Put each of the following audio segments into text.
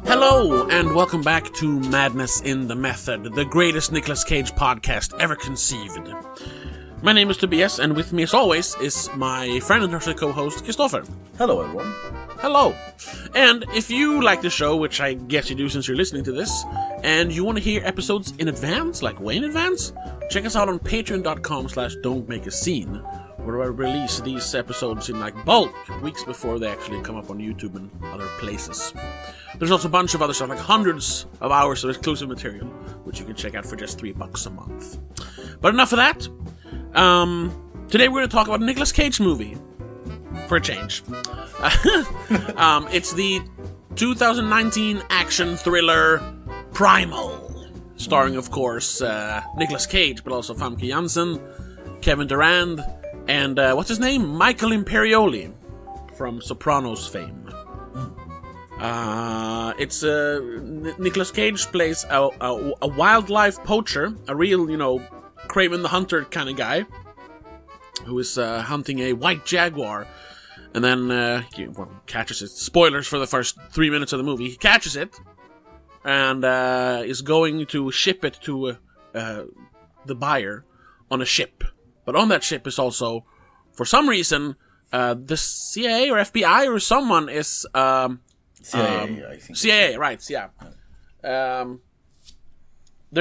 Hello, and welcome back to Madness in the Method, the greatest Nicolas Cage podcast ever conceived. My name is Tobias, and with me as always is my friend and trusted co-host, Christopher. Hello, everyone. Hello. And if you like the show, which I guess you do since you're listening to this, and you want to hear episodes in advance, like way in advance, check us out on patreon.com/don'tmakeascene, where I release these episodes in like bulk, weeks before they actually come up on YouTube and other places. There's also a bunch of other stuff, like hundreds of hours of exclusive material, which you can check out for just $3 a month. But enough of that. Today we're going to talk about a Nicolas Cage movie, for a change. It's the 2019 action thriller Primal, starring, of course, Nicolas Cage, but also Famke Janssen, Kevin Durand, and what's his name? Michael Imperioli from Sopranos fame. It's Nicolas Cage plays a wildlife poacher, a real, Kraven the Hunter kind of guy, who is hunting a white jaguar, and then catches it. Spoilers for the first 3 minutes of the movie. He catches it, and is going to ship it to the buyer on a ship. But on that ship is also, for some reason, the CIA or FBI or someone is... CIA, I think. CIA, right, yeah. They're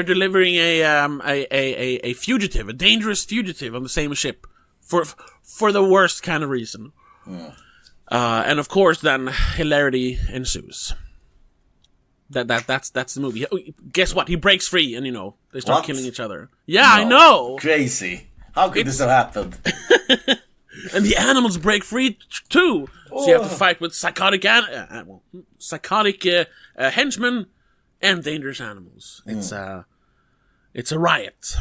delivering a fugitive, a dangerous fugitive on the same ship for the worst kind of reason. Yeah. And of course, then hilarity ensues. That's the movie. Guess what? He breaks free, and they start killing each other. Yeah, no. I know. Crazy. How could this have happened? And the animals break free too. So you have to fight with psychotic henchmen and dangerous animals. It's a riot,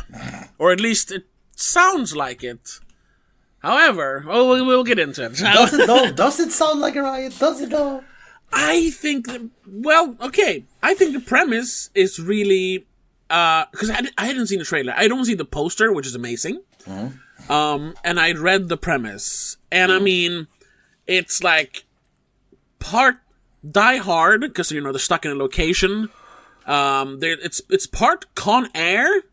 or at least it sounds like it. However, we'll get into it. Does it though? Does it sound like a riot? Does it though? I think I think the premise is really because I hadn't seen the trailer. I don't see the poster, which is amazing. And I read the premise, and I mean, it's like part Die Hard because they're stuck in a location. It's part Con Air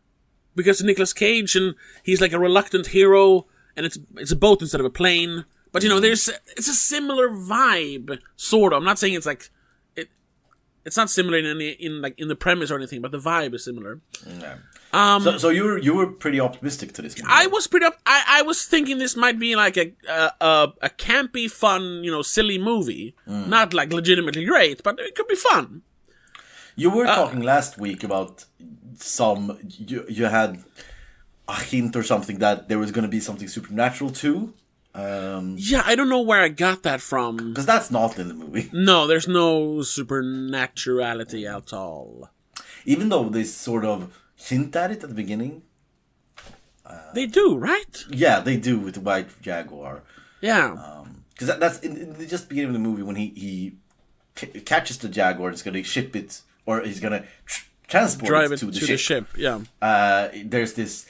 because Nicolas Cage, and he's like a reluctant hero, and it's a boat instead of a plane. But it's a similar vibe, sort of. I'm not saying it's like it's not similar in the premise or anything, but the vibe is similar. Yeah. So you were pretty optimistic to this movie. I was pretty I was thinking this might be like a campy, fun, silly movie. Not like legitimately great, but it could be fun. You were talking last week about you had a hint or something that there was going to be something supernatural too. Yeah, I don't know where I got that from. Because that's not in the movie. No, there's no supernaturality at all. Even though they sort of hint at it at the beginning. They do, right? Yeah, they do with the white jaguar. Yeah. Because that's in the just beginning of the movie when he catches the jaguar and is going to ship it, or he's going to transport it to the ship. Yeah. There's this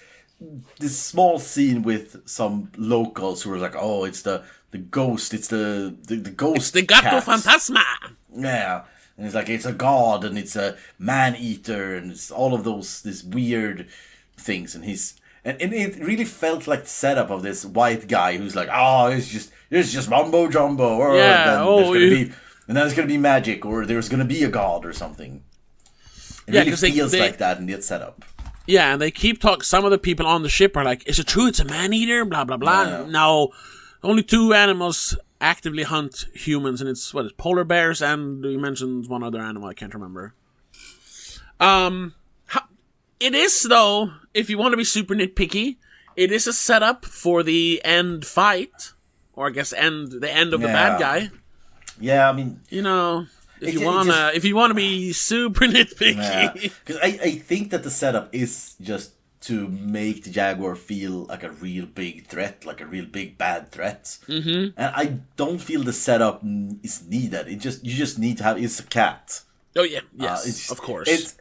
small scene with some locals who are like, oh, it's the ghost, it's the ghost. It's the Gato Fantasma. Yeah. And it's like, it's a god, and it's a man-eater, and it's all of this weird things, and it really felt like the setup of this white guy who's like, oh, it's just mumbo jumbo, or and then there's gonna be magic, or there's gonna be a god or something. It really feels like that in the setup. Yeah, and they keep talking. Some of the people on the ship are like, is it true it's a man-eater? Blah, blah, blah. Yeah. No, only 2 animals actively hunt humans, and it's polar bears, and you mentioned one other animal I can't remember. It is, though, if you want to be super nitpicky, it is a setup for the end fight, or I guess the end of the bad guy. Yeah, I mean, if you want to be super nitpicky, because I think that the setup is just to make the jaguar feel like a real big threat, like a real big bad threat. Mm-hmm. And I don't feel the setup is needed. You just need to have. It's a cat. Oh yeah, yes, of course.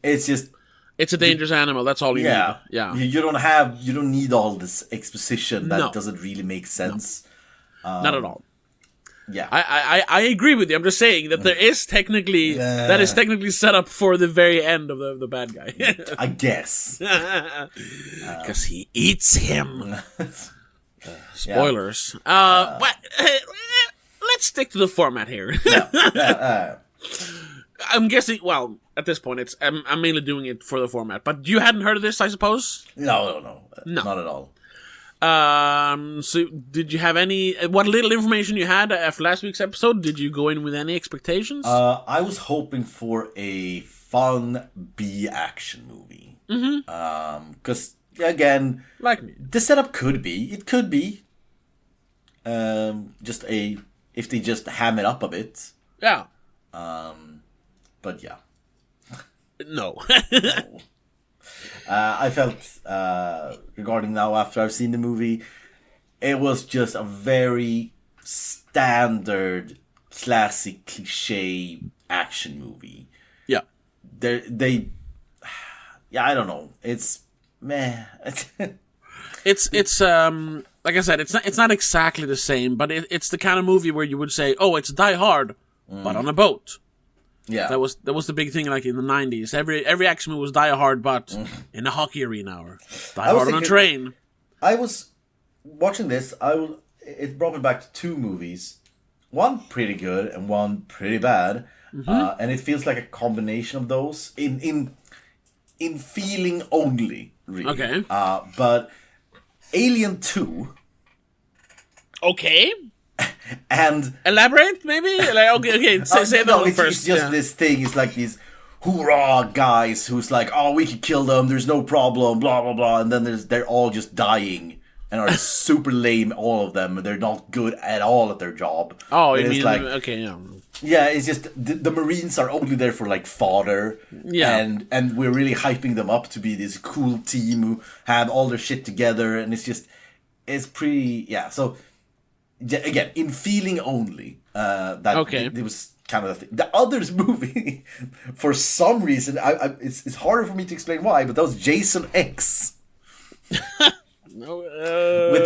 It's just. It's a dangerous animal. That's all you need. Yeah. You don't need all this exposition that doesn't really make sense. No. Not at all. Yeah. I agree with you. I'm just saying that there is technically that is technically set up for the very end of the bad guy. I guess. Because he eats him. Spoilers. But let's stick to the format here. I'm guessing. Well, at this point, I'm mainly doing it for the format. But you hadn't heard of this, I suppose? No, not at all. So did you have what little information you had after last week's episode? Did you go in with any expectations? I was hoping for a fun B-action movie. Because, again, like me, the setup could be, if they just ham it up a bit. Yeah. But yeah. No. No. I felt, regarding now after I've seen the movie, it was just a very standard, classic, cliche action movie. Yeah. I don't know. It's meh. It's like I said, it's not exactly the same, but it's the kind of movie where you would say, oh, it's Die Hard, but on a boat. Yeah, that was the big thing, like in the 90s. Every action movie was Die Hard, but in a hockey arena, or Die Hard on a train. I was watching this. It brought me back to two movies. One pretty good and one pretty bad, and it feels like a combination of those in feeling only. Really. Okay. But Alien 2. Okay. And elaborate, maybe? Like, okay. Say that one first. It's just this thing. It's like these hoorah guys who's like, oh, we can kill them. There's no problem. Blah blah blah. And then they're all just dying and are super lame. All of them. They're not good at all at their job. Oh, you mean like, okay, yeah. Yeah, it's just the Marines are only there for like fodder. Yeah, and we're really hyping them up to be this cool team who have all their shit together, and it's pretty. Yeah, so. Again, in feeling only, it was kind of the thing. The Others movie, for some reason, it's harder for me to explain why, but that was Jason X. With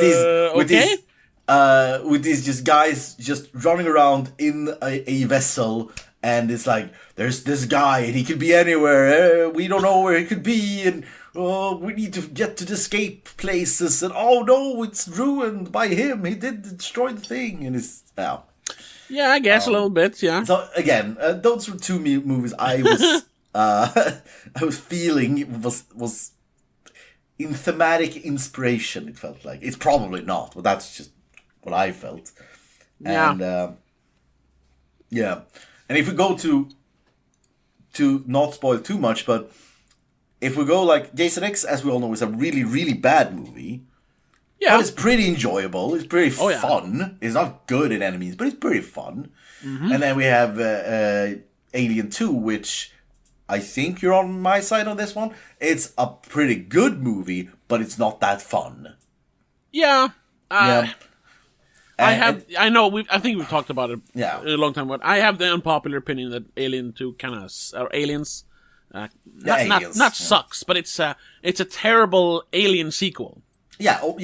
these just guys just running around in a vessel, and it's like there's this guy and he could be anywhere. We don't know where he could be, and we need to get to the escape places, and oh no, it's ruined by him. He did destroy the thing, and it's yeah, I guess a little bit, yeah. So again, those were two movies I was I was feeling was in thematic inspiration. It felt like it's probably not, but that's just what I felt. And and if we go to not spoil too much, but if we go like Jason X, as we all know, is a really, really bad movie. Yeah. But it's pretty enjoyable. It's pretty fun. Yeah. It's not good in enemies, but it's pretty fun. Mm-hmm. And then we have Alien 2, which I think you're on my side on this one. It's a pretty good movie, but it's not that fun. Yeah. I think we've talked about it a long time ago. I have the unpopular opinion that Alien 2 Aliens... not sucks, but it's a terrible Alien sequel. I'm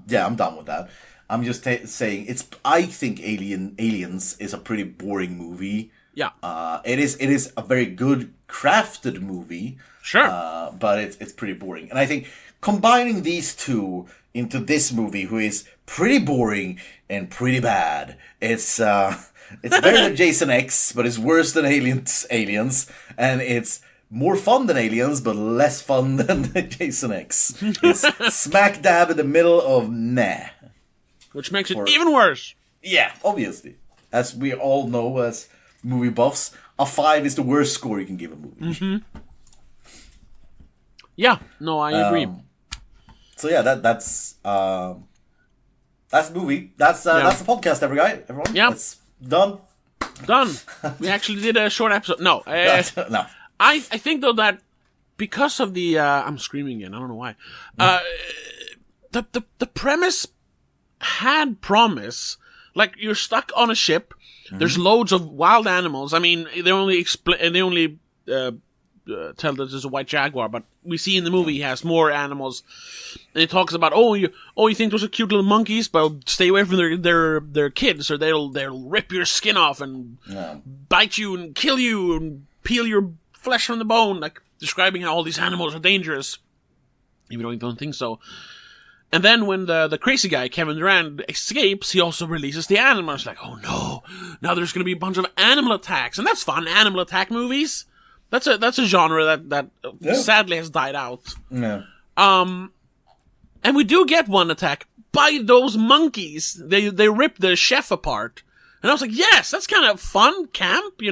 done with that. I'm just saying I think Aliens is a pretty boring movie. Yeah. It is a very good crafted movie. Sure. But it's pretty boring. And I think combining these two into this movie, who is pretty boring and pretty bad, it's better than Jason X, but it's worse than Aliens, and it's more fun than Aliens, but less fun than Jason X. It's smack dab in the middle of meh. Which makes it even worse. Yeah, obviously. As we all know as movie buffs, a 5 is the worst score you can give a movie. Mm-hmm. Yeah, no, I agree. So yeah, that's the movie. That's the podcast, everyone. Yeah. It's done. We actually did a short episode. No. No. I think, though, that because of the... I'm screaming again. I don't know why. The premise had promise. Like, you're stuck on a ship. Mm-hmm. There's loads of wild animals. I mean, they only tell that there's a white jaguar, but we see in the movie he has more animals. And it talks about, you think those are cute little monkeys, but stay away from their kids, or they'll rip your skin off and bite you and kill you and peel your flesh from the bone, like describing how all these animals are dangerous, even though you don't think so. And then when the crazy guy, Kevin Durant, escapes, he also releases the animals. Like, oh no, now there's going to be a bunch of animal attacks. And that's fun, animal attack movies. That's a genre that sadly has died out. Yeah. And we do get one attack by those monkeys. They rip the chef apart. And I was like, yes, that's kind of fun, camp,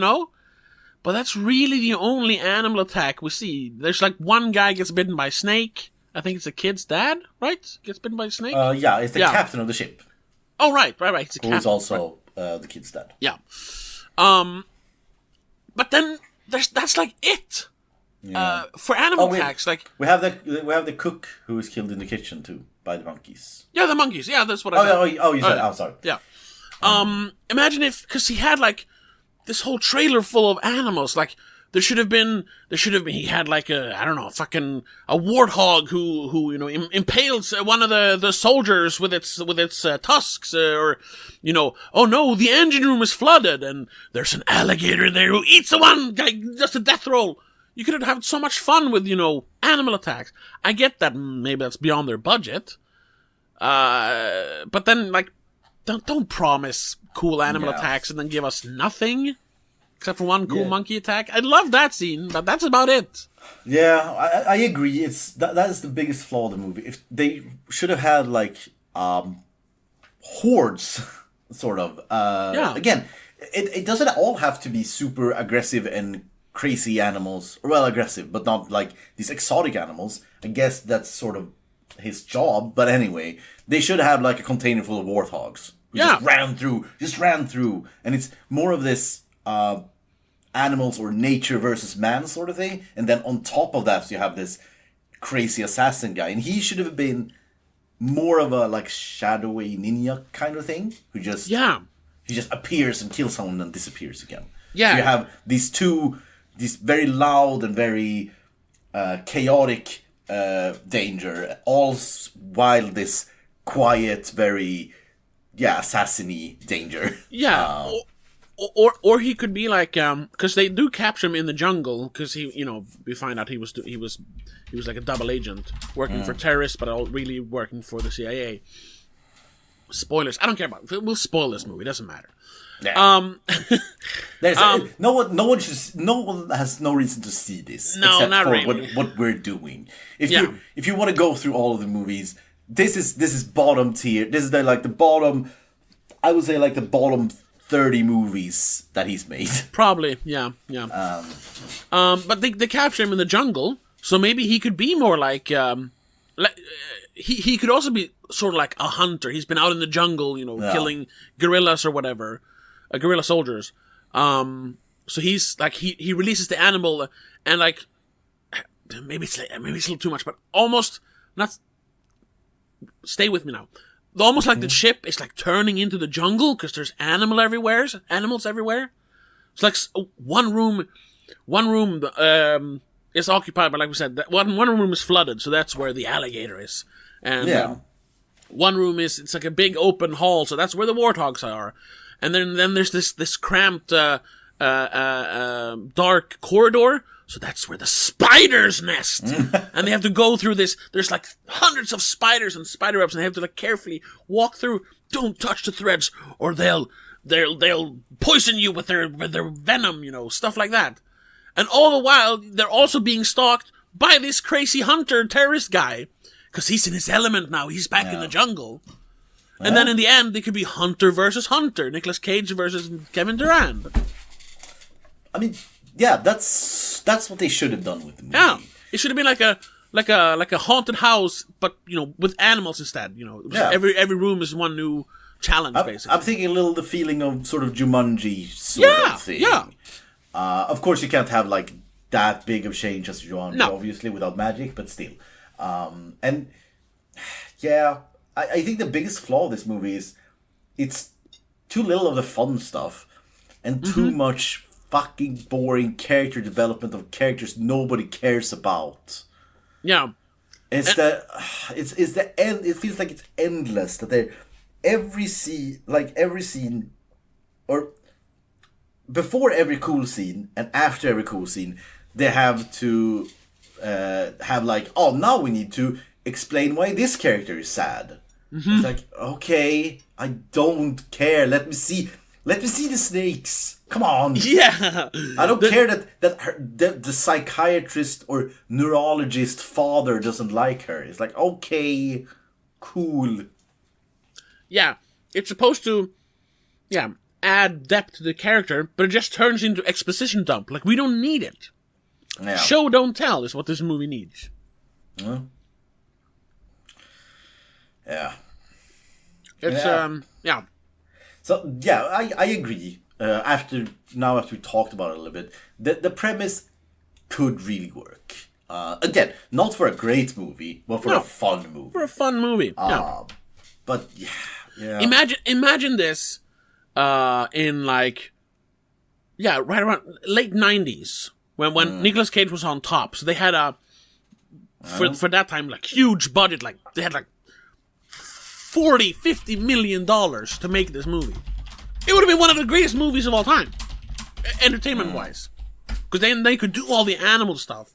But that's really the only animal attack we see. There's like one guy gets bitten by a snake. I think it's a kid's dad, right? Gets bitten by a snake? Yeah, it's the captain of the ship. Oh, right. It's the captain. Who's also the kid's dad. Yeah. But then that's like it. Yeah. For animal attacks, like we have the cook who is killed in the kitchen too by the monkeys. Yeah, the monkeys. Yeah, that's what I said. You said. Oh, sorry. Yeah. Imagine because he had like this whole trailer full of animals. Like there should have been. He had like a warthog who impales one of the soldiers with its tusks, or oh no, the engine room is flooded and there's an alligator there who eats the one guy, just a death roll. You could have had so much fun with animal attacks. I get that maybe that's beyond their budget, but then like don't promise cool animal attacks and then give us nothing. Except for one cool monkey attack. I love that scene, but that's about it. Yeah, I agree. That is the biggest flaw of the movie. If they should have had like hordes, sort of. Again, it doesn't all have to be super aggressive and crazy animals. Well, aggressive, but not like these exotic animals. I guess that's sort of his job. But anyway, they should have like a container full of warthogs. Who just ran through, and it's more of this. Animals or nature versus man sort of thing, and then on top of that you have this crazy assassin guy, and he should have been more of a like shadowy ninja kind of thing, who just he just appears and kills someone and disappears again. So you have these very loud and very chaotic danger, all while this quiet, very assassiny danger. Or he could be like, because they do capture him in the jungle, because we find out he was like a double agent working for terrorists, but really working for the CIA. Spoilers. I don't care about it. We'll spoil this movie. It doesn't matter. Yeah. No one has no reason to see this. No, except not for really. what we're doing. If you want to go through all of the movies, this is bottom tier. This is the bottom. I would say like the bottom 30 movies that he's made. Probably, yeah. But they capture him in the jungle, so maybe he could be more like he could also be sort of like a hunter. He's been out in the jungle, killing gorillas or whatever, gorilla soldiers. So he's like he releases the animal, and like maybe it's a little too much, but almost not. Stay with me now. Almost like the ship is like turning into the jungle because there's animals everywhere. It's like one room is occupied, but like we said, one room is flooded, so that's where the alligator is. And one room it's like a big open hall, so that's where the warthogs are. And then there's this cramped dark corridor. So that's where the spiders nest. And they have to go through this. There's like hundreds of spiders and spider webs, and they have to like carefully walk through. Don't touch the threads, or they'll poison you with their venom, stuff like that. And all the while, they're also being stalked by this crazy hunter terrorist guy. Because he's in his element now. He's back in the jungle. And then in the end, it could be Hunter versus Hunter. Nicolas Cage versus Kevin Durant. I mean... Yeah, that's what they should have done with the movie. Yeah, it should have been like a haunted house, but with animals instead. Every room is one new challenge. Basically, I'm thinking a little the feeling of sort of Jumanji sort of thing. Yeah. Of course, you can't have like that big of change as Jumanji, obviously, without magic, but still. I think the biggest flaw of this movie is it's too little of the fun stuff and too much fucking boring character development of characters nobody cares about. Yeah. It's the end. It feels like it's endless. That they every scene, or before every cool scene and after every cool scene, they have to have like, oh, now we need to explain why this character is sad. Mm-hmm. It's like, okay, I don't care. Let me see the snakes. Come on. Yeah. I don't care that the psychiatrist or neurologist father doesn't like her. It's like, okay, cool. Yeah. It's supposed to, add depth to the character, but it just turns into exposition dump. Like, we don't need it. Yeah. Show, don't tell is what this movie needs. Yeah. Yeah. It's, yeah. So, yeah, I agree. After we talked about it a little bit, the premise could really work. Again, not for a great movie, but for a fun movie. For a fun movie, yeah. But, yeah. Imagine this in, like, right around late 90s, when Nicolas Cage was on top. So they had for that time, like, huge budget. Like, they had, like, $40-50 million to make this movie. It would have been one of the greatest movies of all time, entertainment-wise. Because then they could do all the animal stuff.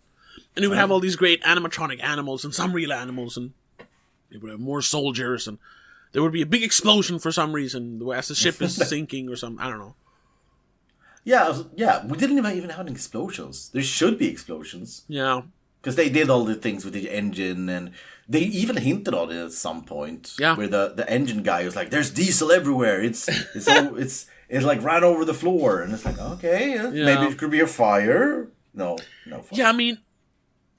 And it would have all these great animatronic animals and some real animals. And it would have more soldiers. And there would be a big explosion for some reason as the ship is sinking or something. I don't know. Yeah. We didn't even have any explosions. There should be explosions. Yeah. Because they did all the things with the engine, and they even hinted on it at some point. Yeah. Where the engine guy was like, "There's diesel everywhere. It's like ran over the floor," and it's like, okay, maybe it could be a fire. No fire. Yeah, I mean,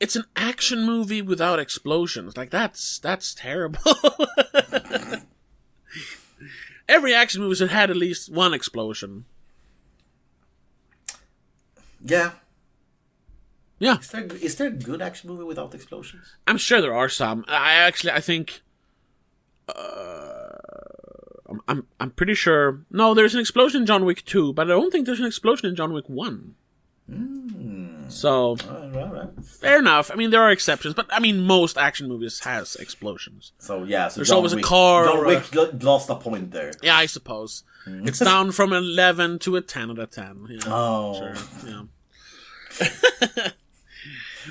it's an action movie without explosions. Like that's terrible. Every action movie has had at least one explosion. Yeah. Yeah. Is there a good action movie without explosions? I'm sure there are some. I think I'm pretty sure. No, there's an explosion in John Wick 2, but I don't think there's an explosion in John Wick 1. So, right. Fair enough. I mean, there are exceptions, but I mean, most action movies has explosions. So there's John always Wick, a car. John Wick lost a point there. Yeah, I suppose. It's down from 11 to a 10 out of 10. You know, oh. Sure. Yeah.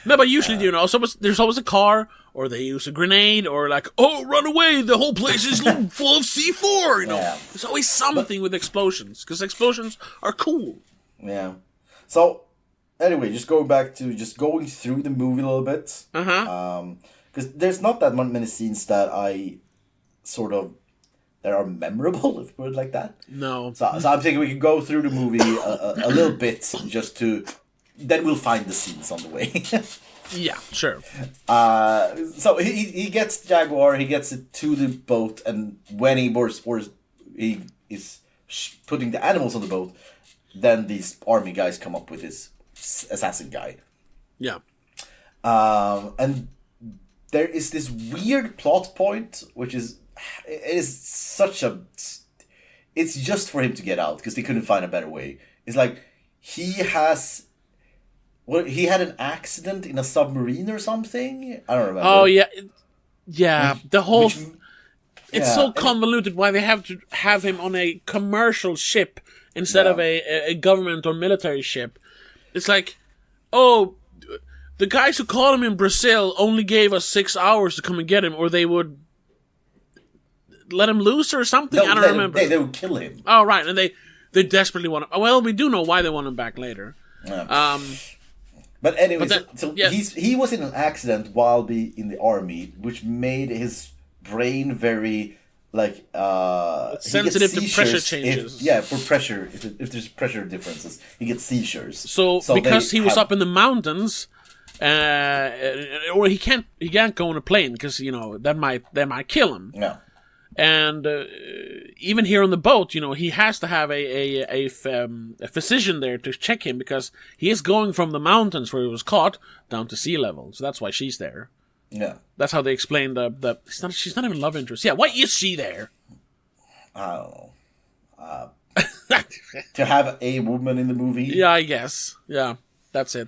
No, but usually, there's always a car, or they use a grenade, or like, oh, run away, the whole place is full of C4, you know. Yeah. There's always something with explosions, because explosions are cool. Yeah. So, anyway, just going through the movie a little bit. Because there's not that many scenes that that are memorable, if you put it like that. No. So I'm thinking we can go through the movie a little bit, just to... Then we'll find the scenes on the way. Yeah, sure. So he gets the Jaguar, he gets it to the boat, and when he is putting the animals on the boat, then these army guys come up with this assassin guy. Yeah. And there is this weird plot point, which is it's just for him to get out, because they couldn't find a better way. It's like, he had an accident in a submarine or something? I don't remember. Oh, yeah. Yeah, the whole... It's so convoluted why they have to have him on a commercial ship instead of a government or military ship. It's like, oh, the guys who caught him in Brazil only gave us 6 hours to come and get him, or they would let him loose or something? I don't remember. They would kill him. Oh, right, and they desperately want him. Well, we do know why they want him back later. Yeah. But anyway, he was in an accident while in the army, which made his brain very sensitive to pressure changes. For pressure. If there's pressure differences, he gets seizures. So because he was up in the mountains, or he can't go on a plane because that might kill him. Yeah. And even here on the boat, he has to have a physician there to check him, because he is going from the mountains where he was caught down to sea level. So that's why she's there. Yeah. That's how they explain she's not even love interest. Yeah, why is she there? I don't know. to have a woman in the movie. Yeah, I guess. Yeah, that's it.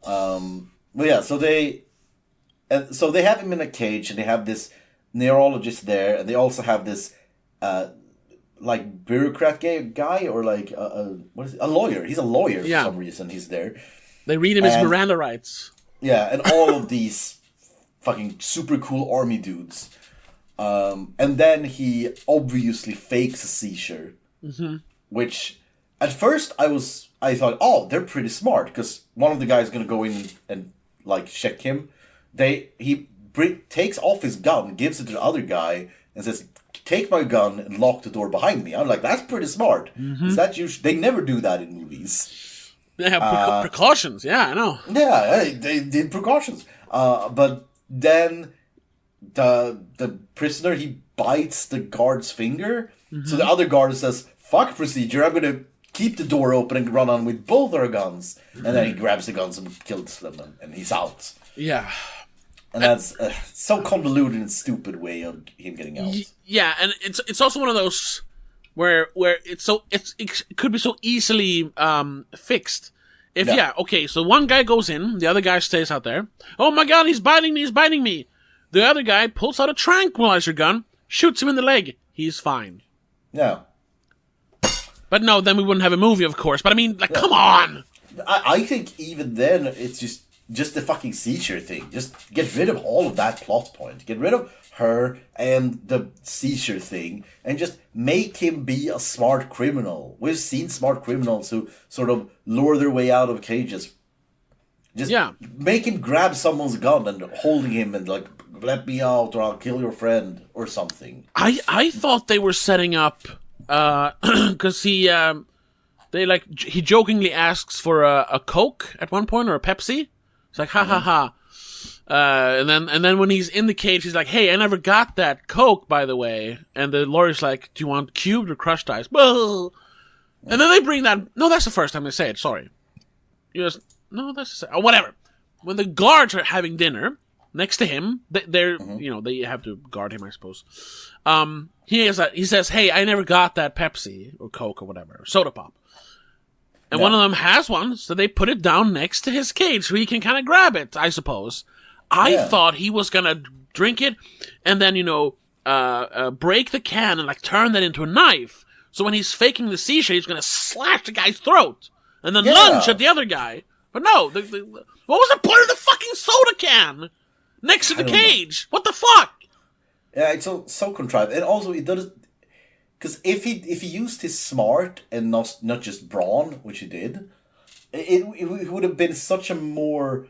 But yeah, so they have him in a cage, and they have this neurologist there, and they also have this like bureaucrat guy or like what is it? A lawyer. He's a lawyer for some reason. He's there. They read him his Miranda rights. Yeah, and all of these fucking super cool army dudes. And then he obviously fakes a seizure, which at first I thought, oh, they're pretty smart, because one of the guys gonna go in and like check him. He takes off his gun, gives it to the other guy, and says, "Take my gun and lock the door behind me." I'm like, that's pretty smart. Is that they never do that in movies. They have precautions. Yeah, I know. Yeah, they did precautions. But then the prisoner, he bites the guard's finger. So the other guard says, "Fuck procedure, I'm gonna keep the door open and run on with both our guns." And then he grabs the guns and kills them, and he's out. Yeah. And that's so convoluted and stupid way of him getting out. Yeah, and it's also one of those where it could be so easily fixed. Okay, so one guy goes in, the other guy stays out there. Oh my god, he's biting me. The other guy pulls out a tranquilizer gun, shoots him in the leg. He's fine. Yeah. But no, then we wouldn't have a movie, of course. But I mean, like, come on! I think even then, it's just the fucking seizure thing. Just get rid of all of that plot point. Get rid of her and the seizure thing, and just make him be a smart criminal. We've seen smart criminals who sort of lure their way out of cages. Just make him grab someone's gun and holding him and like, "Let me out or I'll kill your friend," or something. I thought they were setting up, because he jokingly asks for a Coke at one point, or a Pepsi. It's like, ha ha ha. And then when he's in the cage, he's like, "Hey, I never got that Coke, by the way." And the lawyer's like, "Do you want cubed or crushed ice?" And then they bring that. No, that's the first time they say it. Sorry. Whatever. When the guards are having dinner next to him, they have to guard him, I suppose. He says, "Hey, I never got that Pepsi or Coke or whatever, soda pop." And one of them has one, so they put it down next to his cage so he can kind of grab it, I suppose. I thought he was going to drink it and then, break the can and like turn that into a knife. So when he's faking the seizure, he's going to slash the guy's throat and then lunge at the other guy. But no, what was the point of the fucking soda can next to the cage? What the fuck? Yeah, it's so contrived. And also, it does... Because if he used his smart and not just brawn, which he did, it would have been such a more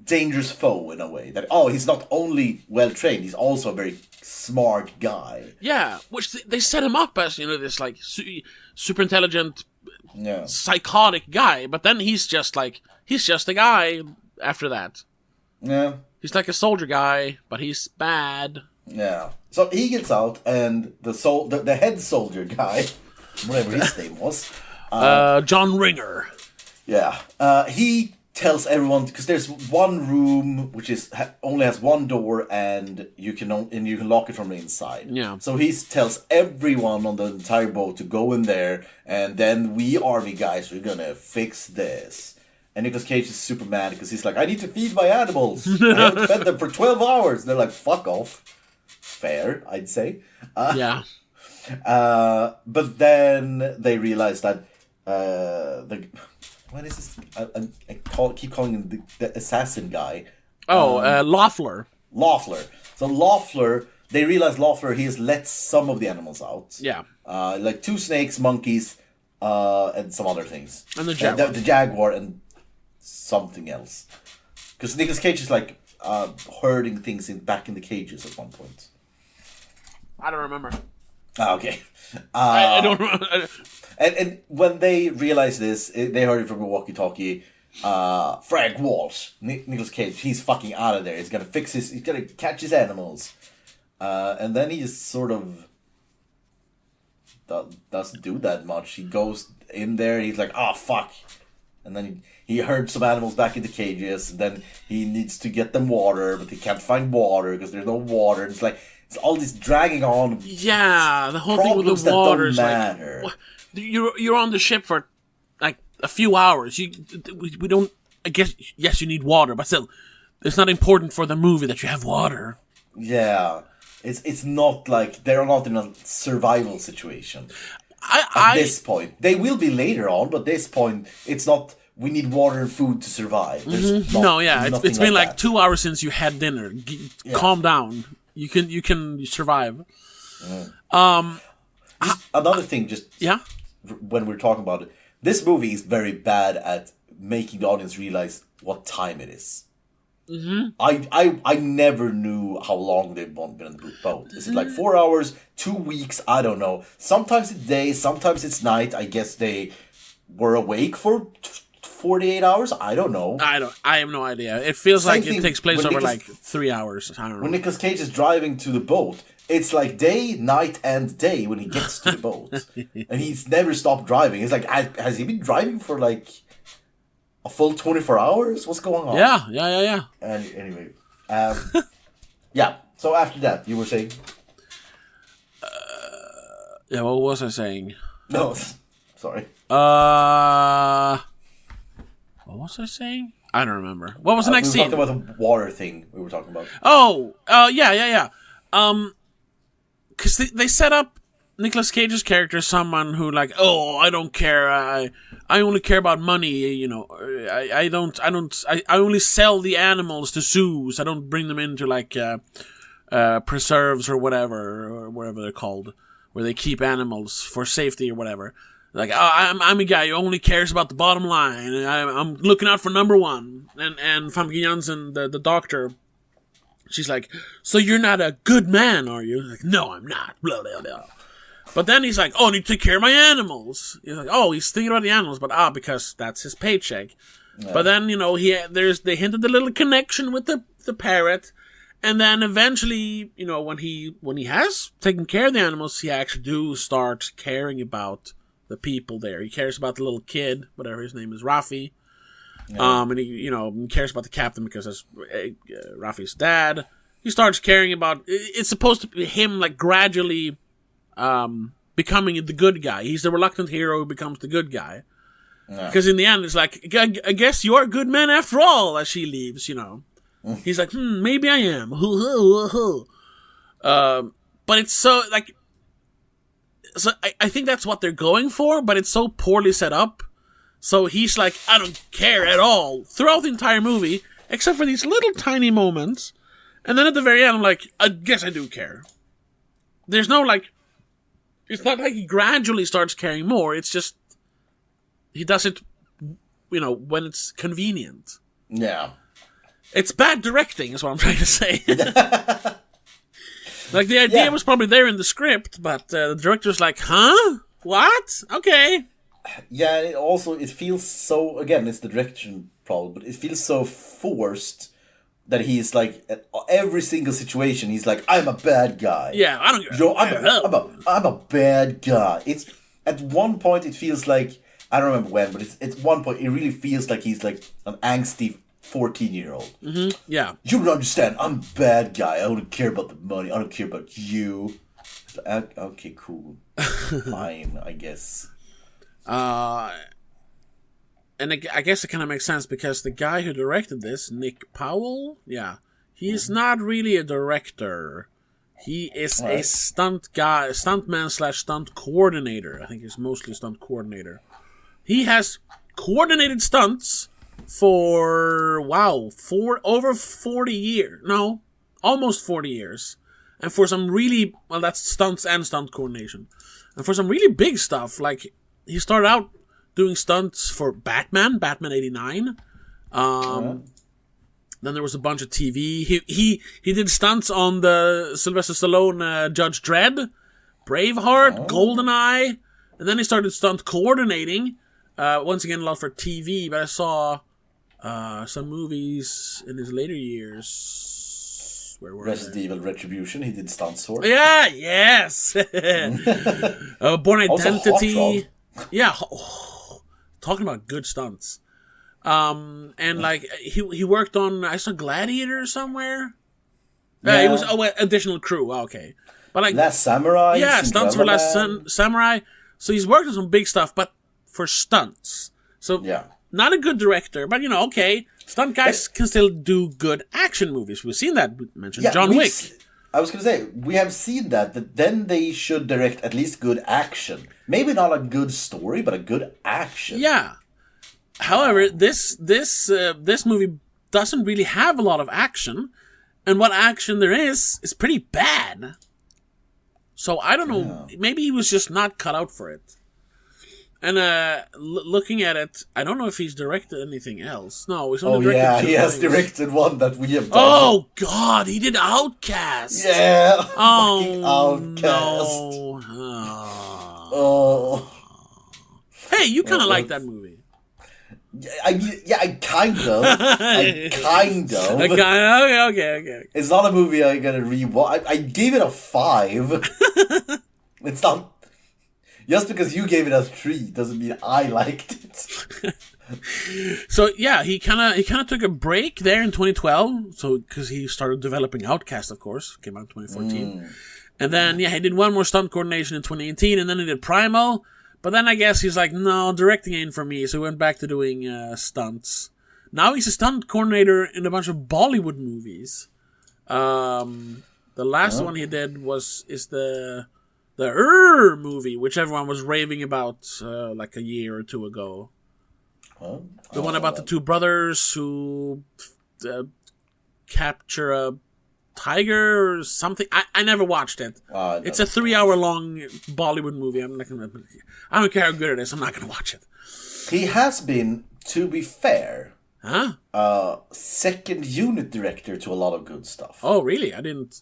dangerous foe in a way. That, he's not only well trained, he's also a very smart guy. Yeah, which they set him up as this like super intelligent, psychotic guy. But then he's just a guy after that. Yeah, he's like a soldier guy, but he's bad. Yeah. So he gets out, and the head soldier guy, whatever his name was, John Ringer. Yeah. He tells everyone, because there's one room which only has one door, and you can lock it from the inside. Yeah. So he tells everyone on the entire boat to go in there, and then we army guys, we're gonna fix this. And Nicolas Cage is super mad because he's like, "I need to feed my animals. I haven't fed them for 12 hours." And they're like, "Fuck off." Fair, I'd say. Yeah. But then they realize that what is this? I keep calling him the assassin guy. Loeffler. Loeffler. So Loeffler, they realize Loeffler, he has let some of the animals out. Yeah. Like 2 snakes, monkeys, and some other things. And the jaguar. The jaguar and something else. Because Nicolas Cage is like herding things back in the cages at one point. I don't remember. Okay. I don't remember. And when they realize this, they heard it from a walkie-talkie. Frank Walsh, Nicolas Cage, he's fucking out of there. He's gonna catch his animals. And then he just sort of doesn't do that much. He goes in there, he's like, "Oh, fuck." And then he herds some animals back into cages, and then he needs to get them water, but he can't find water because there's no water. It's like, It's all this dragging on. Yeah, the whole thing with the water is like you're on the ship for like a few hours. We don't. I guess yes, you need water, but still, it's not important for the movie that you have water. Yeah, it's not like they're not in a survival situation. At this point, they will be later on, but at this point, it's not. We need water and food to survive. It's been like 2 hours since you had dinner. Calm down. You can survive. Another thing, when we're talking about it, this movie is very bad at making the audience realize what time it is. Mm-hmm. I never knew how long they've been on the boat. Is it like 4 hours, 2 weeks? I don't know. Sometimes it's day, sometimes it's night. I guess they were awake for 48 hours. I don't know. I have no idea. It feels like it takes place over like 3 hours. I don't know. When Nicolas Cage is driving to the boat, it's like day, night, and day when he gets to the boat, and he's never stopped driving. It's like, has he been driving for like a full 24 hours? What's going on? Yeah. And anyway, yeah. So after that, you were saying? Yeah. What was I saying? No, sorry. What was I saying? I don't remember. What was the next scene? We were talking about the water thing we were talking about. Yeah. Because they set up Nicolas Cage's character as someone who like, I don't care. I only care about money. You know, I only sell the animals to zoos. I don't bring them into like preserves or whatever they're called, where they keep animals for safety or whatever. Like, I'm a guy who only cares about the bottom line. I'm looking out for number one. And Famke Janssen, the doctor, she's like, so you're not a good man, are you? Like, no, I'm not. Blah, blah, blah. But then he's like, I need to take care of my animals. He's like, he's thinking about the animals, but because that's his paycheck. Yeah. But then, they hinted a little connection with the parrot. And then eventually, when he has taken care of the animals, he actually do start caring about the people there. He cares about the little kid, whatever his name is, Rafi. Yeah. And he cares about the captain because that's Rafi's dad. He starts caring about. It's supposed to be him like gradually becoming the good guy. He's the reluctant hero who becomes the good guy. Yeah. Because in the end, it's like, I guess you're a good man after all. As she leaves, he's like, maybe I am. But it's so like. So I think that's what they're going for, but it's so poorly set up. So he's like, I don't care at all throughout the entire movie, except for these little tiny moments. And then at the very end, I'm like, I guess I do care. There's no like, it's not like he gradually starts caring more. It's just, he does it, when it's convenient. Yeah. It's bad directing, is what I'm trying to say. Like, the idea was probably there in the script, but the director's like, huh? What? Okay. Yeah, it feels so, again, it's the direction problem, but it feels so forced that he's like, at every single situation, he's like, I'm a bad guy. Yeah, I don't care. I'm a bad guy. It's, at one point, it feels like, I don't remember when, but at one point, it really feels like he's like an angsty 14-year-old. Mm-hmm. Yeah. You don't understand. I'm a bad guy. I don't care about the money. I don't care about you. Okay, cool. Fine, I guess. And I guess it kind of makes sense because the guy who directed this, Nick Powell, he's not really a director. He is a stuntman/stunt coordinator. I think he's mostly stunt coordinator. He has coordinated stunts for over 40 years. No, almost 40 years. And for some really, that's stunts and stunt coordination. And for some really big stuff, like he started out doing stunts for Batman 89. Then there was a bunch of TV. He did stunts on the Sylvester Stallone Judge Dredd, Braveheart, GoldenEye, and then he started stunt coordinating. Once again, a lot for TV, but I saw some movies in his later years. Where were Resident Evil Retribution, he did stunts for. Yeah, yes! Born Identity. Yeah, talking about good stunts. And like, he worked on, I saw Gladiator somewhere. It was additional crew. Okay, but like Last Samurai. yeah, stunts for Last Man. Samurai. So he's worked on some big stuff, but for stunts. So not a good director, but okay, stunt guys can still do good action movies. We've seen that mentioned. John Wick. I was going to say, we have seen that then they should direct at least good action. Maybe not a good story, but a good action. Yeah. However, this movie doesn't really have a lot of action, and what action there is pretty bad. So I don't know, maybe he was just not cut out for it. And looking at it, I don't know if he's directed anything else. No, he's only directed two he has things. directed one that we have done. Oh God, he did Outcast. Yeah. Oh Outcast. no. Oh. Hey, you kind of like that movie. I mean, I kind of. Okay. It's not a movie I'm gonna rewatch. I gave it a 5. It's not. Just because you gave it a 3 doesn't mean I liked it. So yeah, he kind of took a break there in 2012. So because he started developing Outcast, of course, came out in 2014, and then he did one more stunt coordination in 2018, and then he did Primal. But then I guess he's like, no, directing ain't for me, so he went back to doing stunts. Now he's a stunt coordinator in a bunch of Bollywood movies. The last one he did is the movie, which everyone was raving about like a year or two ago. The one about the two brothers who capture a tiger or something. I never watched it. It's a 3-hour long Bollywood movie. I don't care how good it is. I'm not going to watch it. He has been, to be fair, second unit director to a lot of good stuff. Oh, really? I didn't.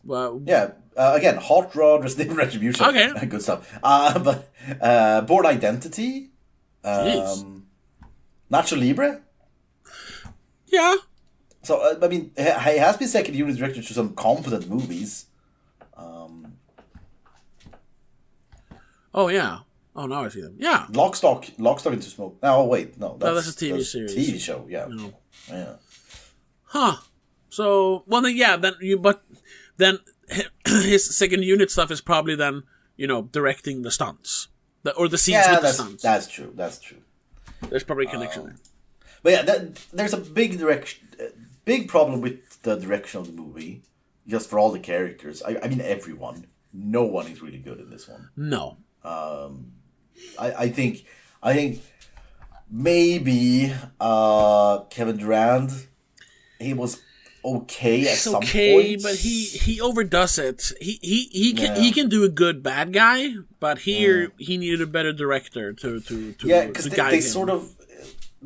Again, Hot Rod, Resident Retribution. Okay. Good stuff. But Born Identity. Nacho Libre. Yeah. So, I mean, he has been second unit director to some competent movies. Oh, yeah. Oh, now I see them. Yeah. Lock, Stock into Smoke. Oh, wait. No, that's a TV series. TV show, yeah. No. Yeah. Huh. So, well, then his second unit stuff is probably then, directing the stunts. Or the scenes with the stunts. That's true. There's probably a connection there. But yeah, there's a big problem with the direction of the movie, just for all the characters. I mean, everyone. No one is really good in this one. No. I think maybe Kevin Durand, he was okay at some point. But he overdoes it. He can do a good bad guy, but here he needed a better director to because guide they him. sort of,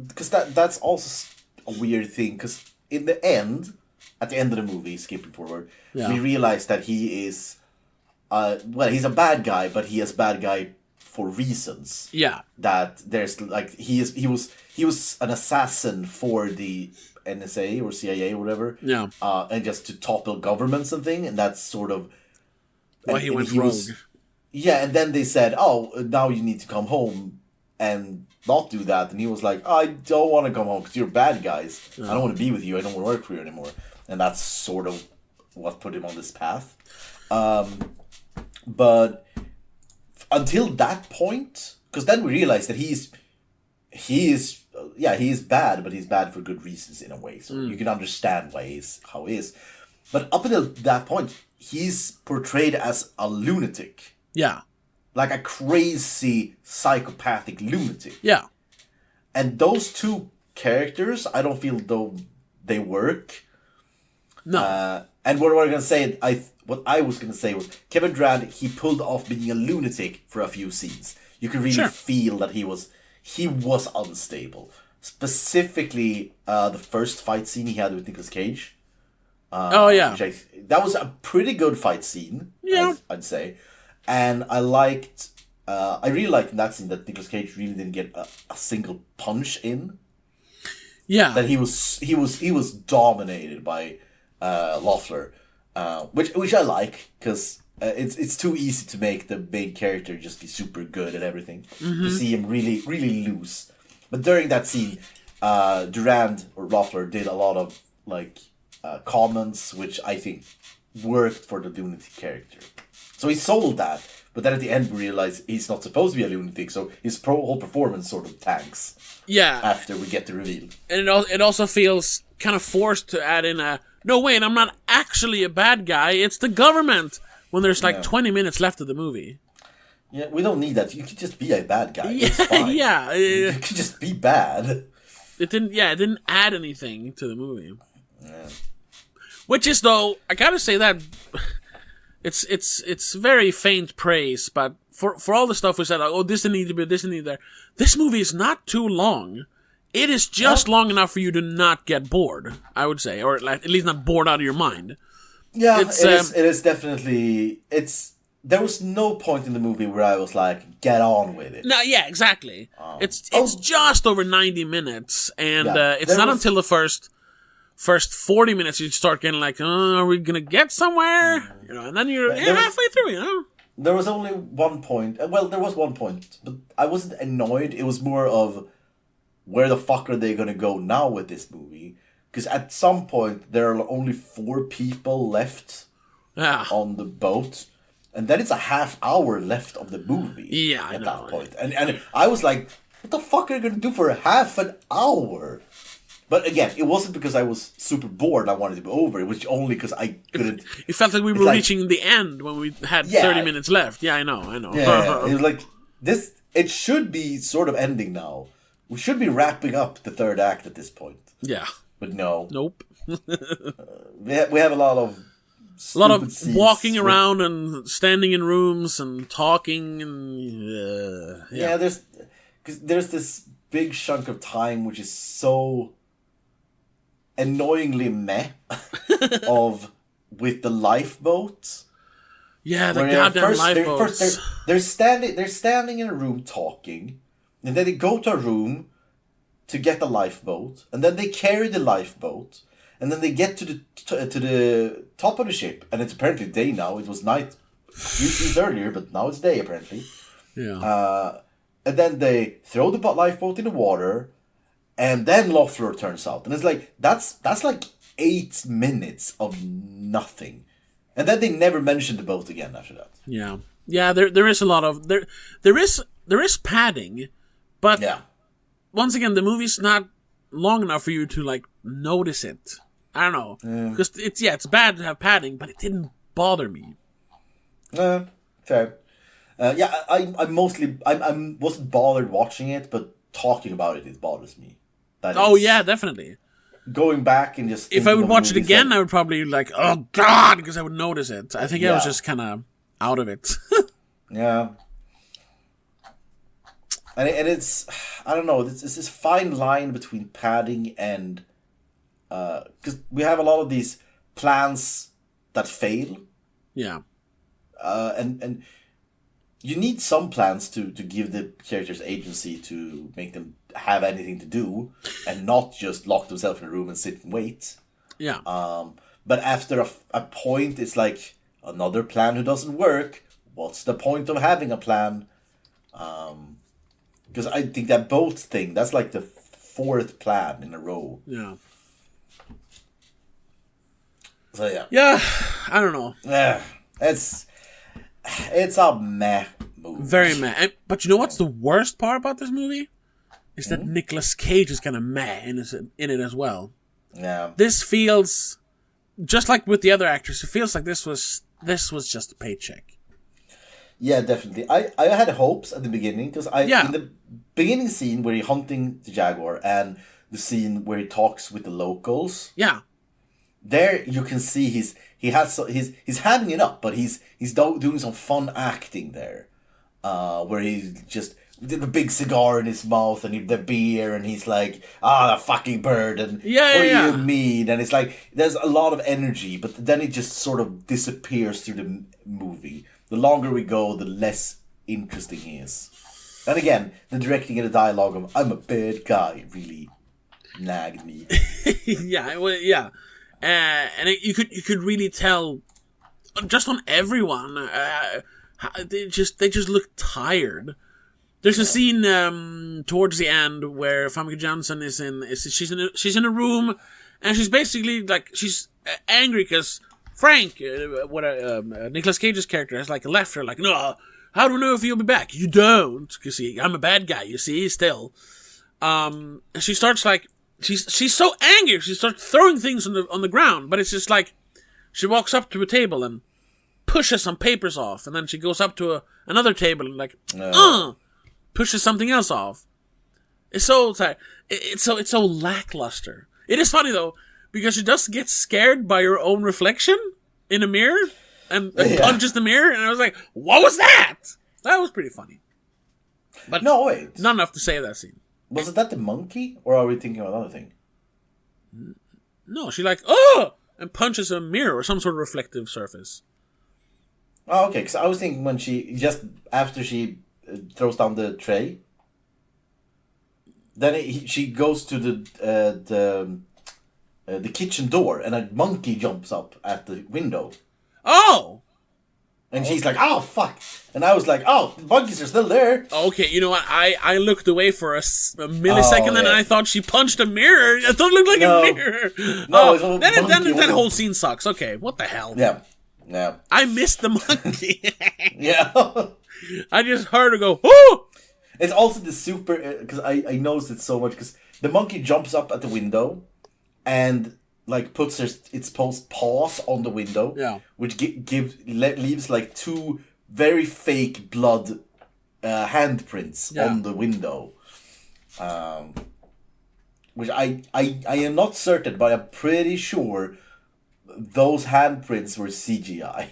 because that's also a weird thing, because in the end, at the end of the movie, skipping forward, we realize that he is he's a bad guy, but he is a bad guy for reasons. Yeah. That there's like he was an assassin for the NSA or CIA or whatever. Yeah. And just to topple governments and thing, and that's sort of why he went rogue. And then they said, "Oh, now you need to come home and not do that." And he was like, "I don't want to come home because you're bad guys. I don't want to be with you. I don't want to work for you anymore." And that's sort of what put him on this path. But until that point, because then we realized that he is bad, but he's bad for good reasons in a way. So you can understand how he is. But up until that point, he's portrayed as a lunatic. Yeah. Like a crazy psychopathic lunatic. Yeah. And those two characters, I don't feel though they work. No. And what I was gonna say was Kevin Durand, he pulled off being a lunatic for a few scenes. You could really feel that he was unstable. Specifically, the first fight scene he had with Nicolas Cage. That was a pretty good fight scene. Yeah, I'd say. And I really liked in that scene that Nicolas Cage really didn't get a single punch in. Yeah, that he was dominated by Loeffler, which I like, because it's too easy to make the main character just be super good at everything. To see him really really lose. But during that scene, Durand or Loeffler did a lot of comments which I think worked for the lunatic character. So he sold that, but then at the end we realize he's not supposed to be a lunatic, so his whole performance sort of tanks. Yeah. After we get the reveal. And it also feels kind of forced to add in no, wait, I'm not actually a bad guy, it's the government, when there's 20 minutes left of the movie. Yeah, we don't need that. You could just be a bad guy. Yeah, it's fine. yeah. You could just be bad. It didn't add anything to the movie. Yeah. Which is, though, I gotta say that it's very faint praise, but for all the stuff we said, like, oh, this didn't need to be, this didn't need there, this movie is not too long. It is just long enough for you to not get bored, I would say, or at least not bored out of your mind. Yeah, it is definitely, there was no point in the movie where I was like, get on with it. No, yeah, exactly. It's just over 90 minutes, and it's not until the first 40 minutes you start getting like, oh, are we gonna get somewhere? And then you're halfway through, There was only one point. Well, there was one point, but I wasn't annoyed. It was more of, where the fuck are they gonna go now with this movie? Because at some point, there are only 4 people left on the boat. And then it's a half hour left of the movie. Yeah, at that point. And I was like, what the fuck are you gonna do for half an hour? But again, it wasn't because I was super bored I wanted to be over. It was only because I couldn't... It felt like we were reaching the end when we had 30 minutes left. Yeah, I know. Yeah, it was like, it should be sort of ending now. We should be wrapping up the third act at this point. Yeah. But no. Nope. We have a lot of walking around and standing in rooms and talking and... there's this big chunk of time which is so annoyingly meh with the lifeboat. Yeah, the goddamn lifeboats. They're standing in a room talking, and then they go to a room to get the lifeboat, and then they carry the lifeboat, and then they get to the top of the ship, and it's apparently day now. It was night a few scenes earlier, but now it's day apparently. Yeah. And then they throw the lifeboat in the water, and then Loeffler turns out, and it's like that's like 8 minutes of nothing, and then they never mention the boat again after that. Yeah. Yeah. There is a lot of there is padding, but once again, the movie's not long enough for you to like notice it. I don't know, because it's bad to have padding, but it didn't bother me. Fair. I wasn't bothered watching it, but talking about it bothers me. Definitely. Going back and just if I would watch it again, I would probably like, oh god, because I would notice it. I think I was just kind of out of it. Yeah. And it's, I don't know, it's this fine line between padding and, because we have a lot of these plans that fail. Yeah. And you need some plans to give the characters agency to make them have anything to do and not just lock themselves in a room and sit and wait. Yeah. But after a point, it's like another plan who doesn't work. What's the point of having a plan? Because I think that boat thing, that's like the 4th plan in a row. Yeah. So yeah. Yeah, I don't know. Yeah, it's a meh movie. Very meh. But you know what's the worst part about this movie? Is that Nicolas Cage is kind of meh in it as well. Yeah. This feels, just like with the other actors, it feels like this was just a paycheck. Yeah, definitely. I had hopes at the beginning, because in the beginning scene where he's hunting the jaguar and the scene where he talks with the locals. Yeah. There you can see he's having it up, but he's doing some fun acting there, where he's just with the big cigar in his mouth and the beer, and he's like, the fucking bird, and what do you mean? And it's like there's a lot of energy, but then it just sort of disappears through the movie. The longer we go, the less interesting he is. And again, the directing and the dialogue of "I'm a bad guy" really nagged me. Yeah. And you could really tell just on everyone they just look tired. There's a scene towards the end where Famke Janssen she's in a room, and she's basically like, she's angry because Frank, Nicolas Cage's character has like left her, like, no, how do I know if you'll be back? You don't, because I'm a bad guy. You see, still. And she starts like she's so angry. She starts throwing things on the ground, but it's just like she walks up to a table and pushes some papers off, and then she goes up to another table and like pushes something else off. It's so lackluster. It is funny though, because she just gets scared by her own reflection in a mirror and punches the mirror, and I was like, what was that? That was pretty funny. But no, wait. Not enough to save that scene. Was it that the monkey, or are we thinking of another thing? No, she like, and punches a mirror or some sort of reflective surface. Oh, okay, because I was thinking when after she throws down the tray, then she goes to the kitchen door, and a monkey jumps up at the window. Oh! And she's like, oh, fuck. And I was like, oh, the monkeys are still there. Okay, you know what? I looked away for a millisecond, and I thought she punched a mirror. I thought it looked like a mirror. No, that whole scene sucks. Okay, what the hell? Yeah. I missed the monkey. Yeah. I just heard her go, oh! It's also the super, because I noticed it so much, because the monkey jumps up at the window and like puts its paws on the window, which leaves like two very fake blood handprints on the window, which I am not certain, but I'm pretty sure those handprints were CGI.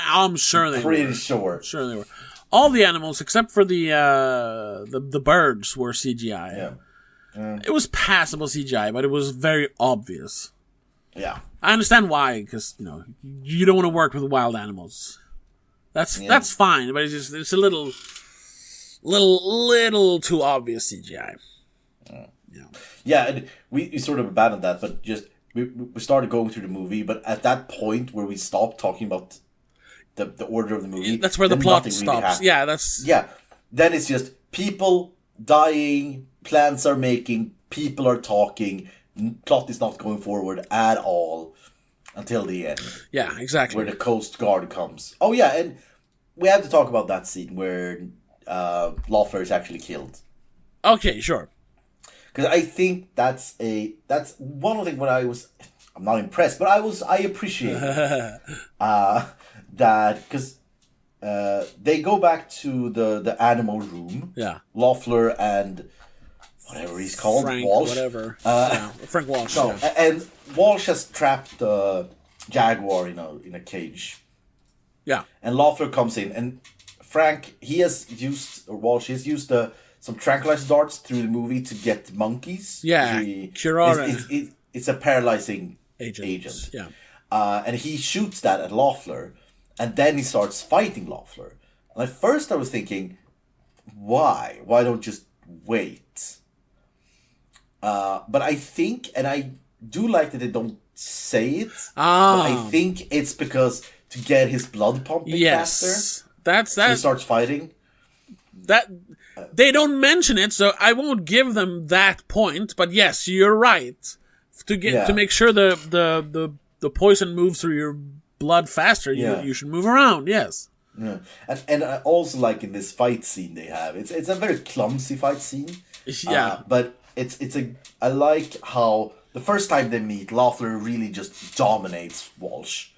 I'm sure they were. Pretty sure. Sure they were. All the animals except for the birds were CGI. Yeah. It was passable CGI, but it was very obvious. Yeah. I understand why, because you don't want to work with wild animals. That's fine, but it's a little too obvious CGI. Yeah, and we sort of abandoned that, but just we started going through the movie, but at that point where we stopped talking about the order of the movie, that's where the plot stops. Really then it's just people dying, plans are making, people are talking, plot is not going forward at all until the end. Yeah, exactly. Where the Coast Guard comes. Oh yeah, and we have to talk about that scene where Loeffler is actually killed. Okay, sure. Because I think that's one of the things when I'm not impressed, but I appreciate that, because they go back to the animal room. Yeah. Loeffler and whatever he's called, Frank, Walsh. Whatever. Frank Walsh. So, and Walsh has trapped the jaguar in a cage. Yeah. And Loeffler comes in, and Walsh has used some tranquilizer darts through the movie to get monkeys. Yeah. It's a paralyzing agent. Yeah. And he shoots that at Loeffler, and then he starts fighting Loeffler. And at first I was thinking, why? Why don't just wait? But I think, and I do like that they don't say it, but I think it's because to get his blood pumping faster. So he starts fighting. They don't mention it, so I won't give them that point. But yes, you're right. To make sure the poison moves through your blood faster, you should move around. Yes. Yeah, and I also like in this fight scene they have. It's a very clumsy fight scene. Yeah, but I like how the first time they meet, Loeffler really just dominates Walsh.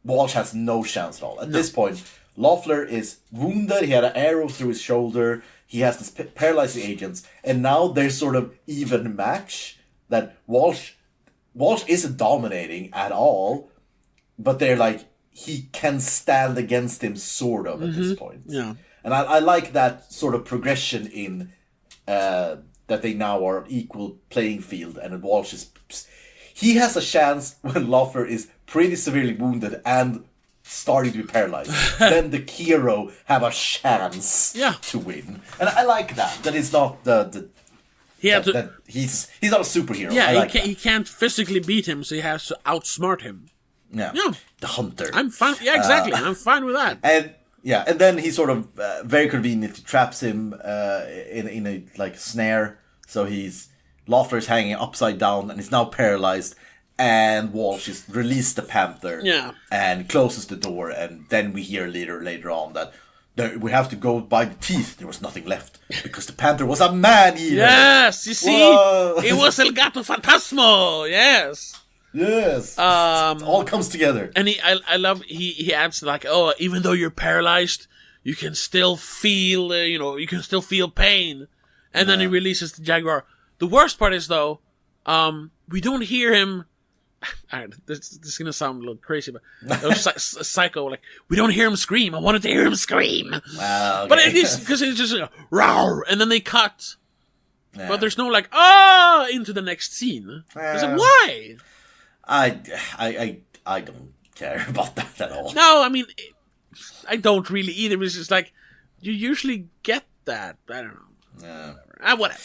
Walsh has no chance at all. At this point, Loeffler is wounded. He had an arrow through his shoulder. He has this paralyzing agents, and now there's sort of even match that Walsh isn't dominating at all, but they're like, he can stand against him sort of at this point. Yeah. And I like that sort of progression in that they now are equal playing field, and Walsh he has a chance when Loeffler is pretty severely wounded and starting to be paralyzed. Then the hero have a chance to win. And I like that. That is not he's not a superhero. Yeah, he can't physically beat him, so he has to outsmart him. Yeah. The hunter. I'm fine. Yeah, exactly. I'm fine with that. And then he sort of very conveniently traps him in a like snare. So Loeffler's hanging upside down and he's now paralyzed. and Walsh just released the panther. Yeah. And closes the door, and then we hear later on that we have to go by the teeth. There was nothing left because the panther was a man-eater. Yes, you see, Whoa. it was El Gato Fantasma. Yes. Yes. It all comes together. And I love he adds like, oh, even though you're paralyzed, you can still feel you can still feel pain. And then he releases the jaguar. The worst part is though, we don't hear him. This is gonna sound a little crazy, but psycho. Like, we don't hear him scream. I wanted to hear him scream, okay. but it is because it's just roar, and then they cut. Yeah. But there's no like into the next scene. It's like, why? I don't care about that at all. No, I mean, I don't really either. It's just like, you usually get that. I don't know. Yeah. Whatever.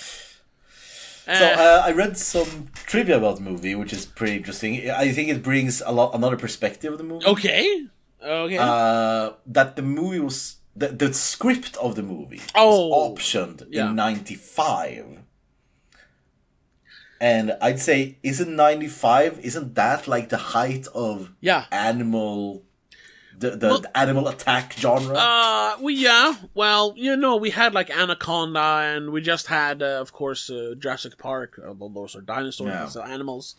So I read some trivia about the movie, which is pretty interesting. I think it brings another perspective of the movie. Okay. That the movie was the script of the movie was optioned in '95, and I'd say isn't '95? Isn't that like the height of animal? The animal attack genre? Well, we had like Anaconda, and we just had, of course, Jurassic Park. Although those are dinosaurs, so animals.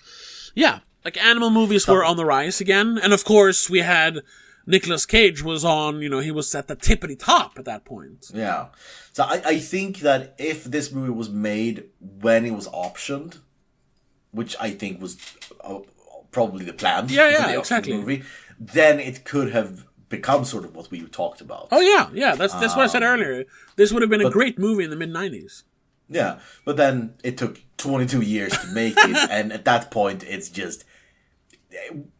Yeah, like animal movies were on the rise again. And of course, we had Nicolas Cage was on, he was at the tippity top at that point. Yeah. So I think that if this movie was made when it was optioned, which I think was probably the plan. Yeah, exactly. Movie, then it could have become sort of what we talked about. Oh yeah. That's what I said earlier. This would have been a great movie in the mid-90s. Yeah, but then it took 22 years to make it, and at that point, it's just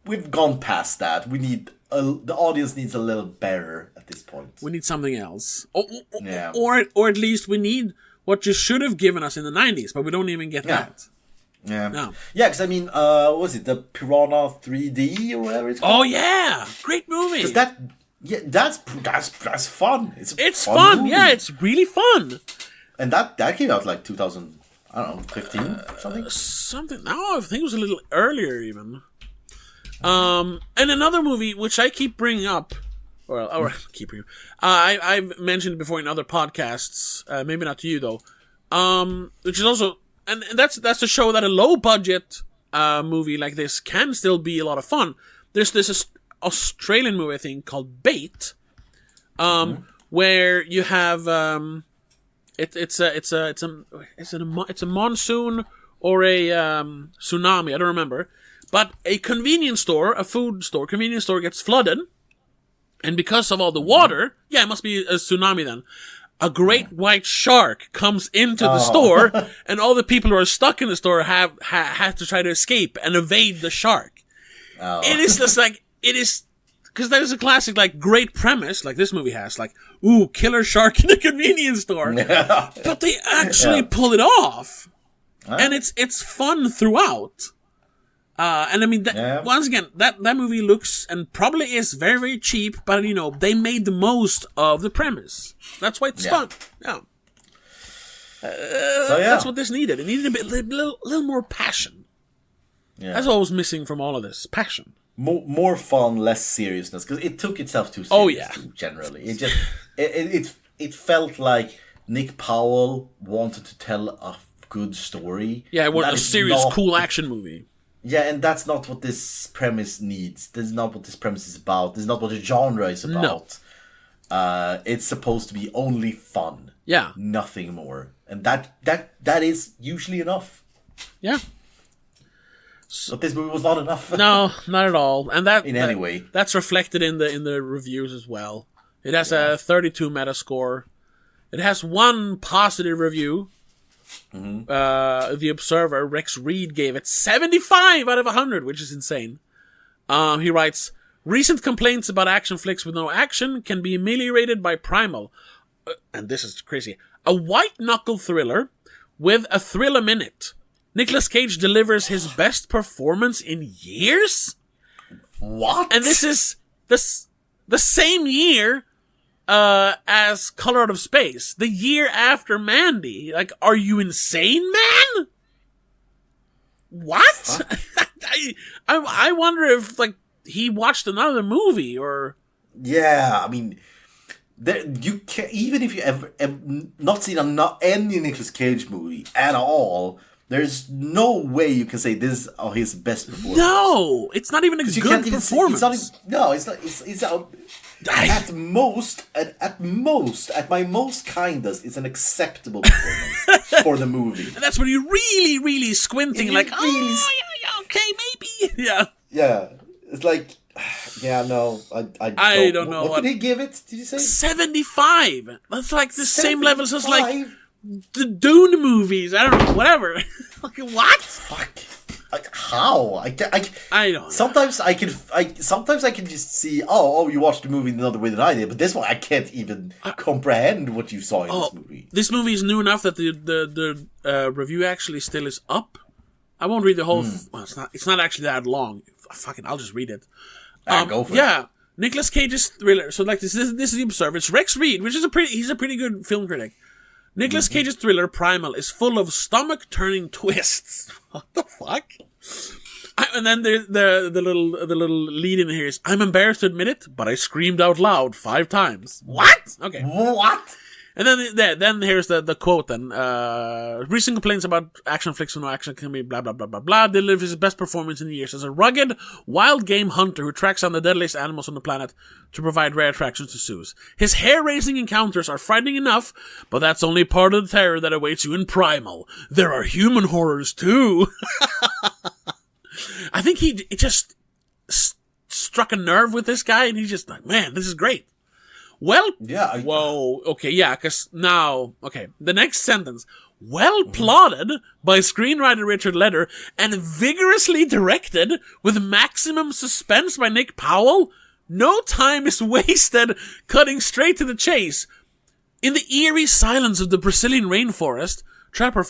we've gone past that. We need the audience needs a little better at this point. We need something else, or at least we need what you should have given us in the 90s, but we don't even get that. Yeah. No. Yeah, because I mean, what was it, the Piranha 3D or whatever it's called? Oh yeah, great movie. Because that's fun. It's fun. Movie. Yeah, it's really fun. And that came out like 2000, I don't know, 15 or something. Something. No, I think it was a little earlier even. And another movie which I keep bringing up, I've mentioned it before in other podcasts. Maybe not to you though. Which is also. And that's to show that a low budget movie like this can still be a lot of fun. There's this Australian movie I think called Bait, where you have it's a monsoon or a tsunami, I don't remember, but a convenience store gets flooded, and because of all the water, it must be a tsunami then. A great white shark comes into the store, and all the people who are stuck in the store have to try to escape and evade the shark. Oh. It is just like, because that is a classic, like, great premise, like this movie has, like, killer shark in a convenience store. But they actually pull it off. And it's fun throughout. And I mean, once again, that movie looks and probably is very, very cheap, but they made the most of the premise. That's why it's fun. Yeah. That's what this needed. It needed a little more passion. Yeah. That's what was missing from all of this. Passion. More fun, less seriousness, because it took itself too seriously. Generally, it just it felt like Nick Powell wanted to tell a good story. Yeah, it was a serious, cool action movie. Yeah, and that's not what this premise needs. This is not what this premise is about. This is not what the genre is about. No. It's supposed to be only fun. Yeah. Nothing more. And that is usually enough. Yeah. But this movie was not enough. No, not at all. And any way. That's reflected in the reviews as well. It has a 32 Metascore. It has one positive review. The Observer, Rex Reed, gave it 75 out of 100, which is insane. He writes, recent complaints about action flicks with no action can be ameliorated by Primal. And this is crazy. A white-knuckle thriller with a thrill a minute. Nicolas Cage delivers his best performance in years? What? And this is the same year as Color Out of Space, the year after Mandy. Like, are you insane, man? what? I wonder if like he watched another movie or. Yeah, I mean, you can, even if you ever not seen any Nicolas Cage movie at all, there's no way you can say this is his best performance. No, it's not even a good performance. It's at my most kindest, it's an acceptable performance for the movie. And that's when you're really, really squinting, like, okay, maybe, yeah. Yeah, it's like, yeah, no, I don't know. What did he give it? Did you say 75? That's like the same levels as like the Dune movies. I don't know, whatever. Like what? Fuck. Like how? I don't know. Sometimes I can just see. Oh, you watched the movie another way than I did. But this one, I can't even comprehend what you saw in this movie. This movie is new enough that the review actually still is up. I won't read the whole. Well, it's not actually that long. Fucking, I'll just read it. Go for it. Yeah, Nicolas Cage's thriller. So like this is the Observer. It's Rex Reed, which is he's a pretty good film critic. Nicolas Cage's thriller Primal is full of stomach-turning twists. What the fuck? And then the little lead in here is, I'm embarrassed to admit it, but I screamed out loud 5 times. What? Okay. What? And then here's the quote then. Recent complaints about action flicks with no action can be blah, blah, blah, blah, blah. Delivers his best performance in years as a rugged, wild game hunter who tracks down the deadliest animals on the planet to provide rare attractions to zoos. His hair-raising encounters are frightening enough, but that's only part of the terror that awaits you in Primal. There are human horrors too. I think it just struck a nerve with this guy, and he's just like, man, this is great. Well, yeah. Whoa, okay, yeah, because now, okay, the next sentence. Well plotted by screenwriter Richard Leder and vigorously directed with maximum suspense by Nick Powell, no time is wasted cutting straight to the chase. In the eerie silence of the Brazilian rainforest, Trapper,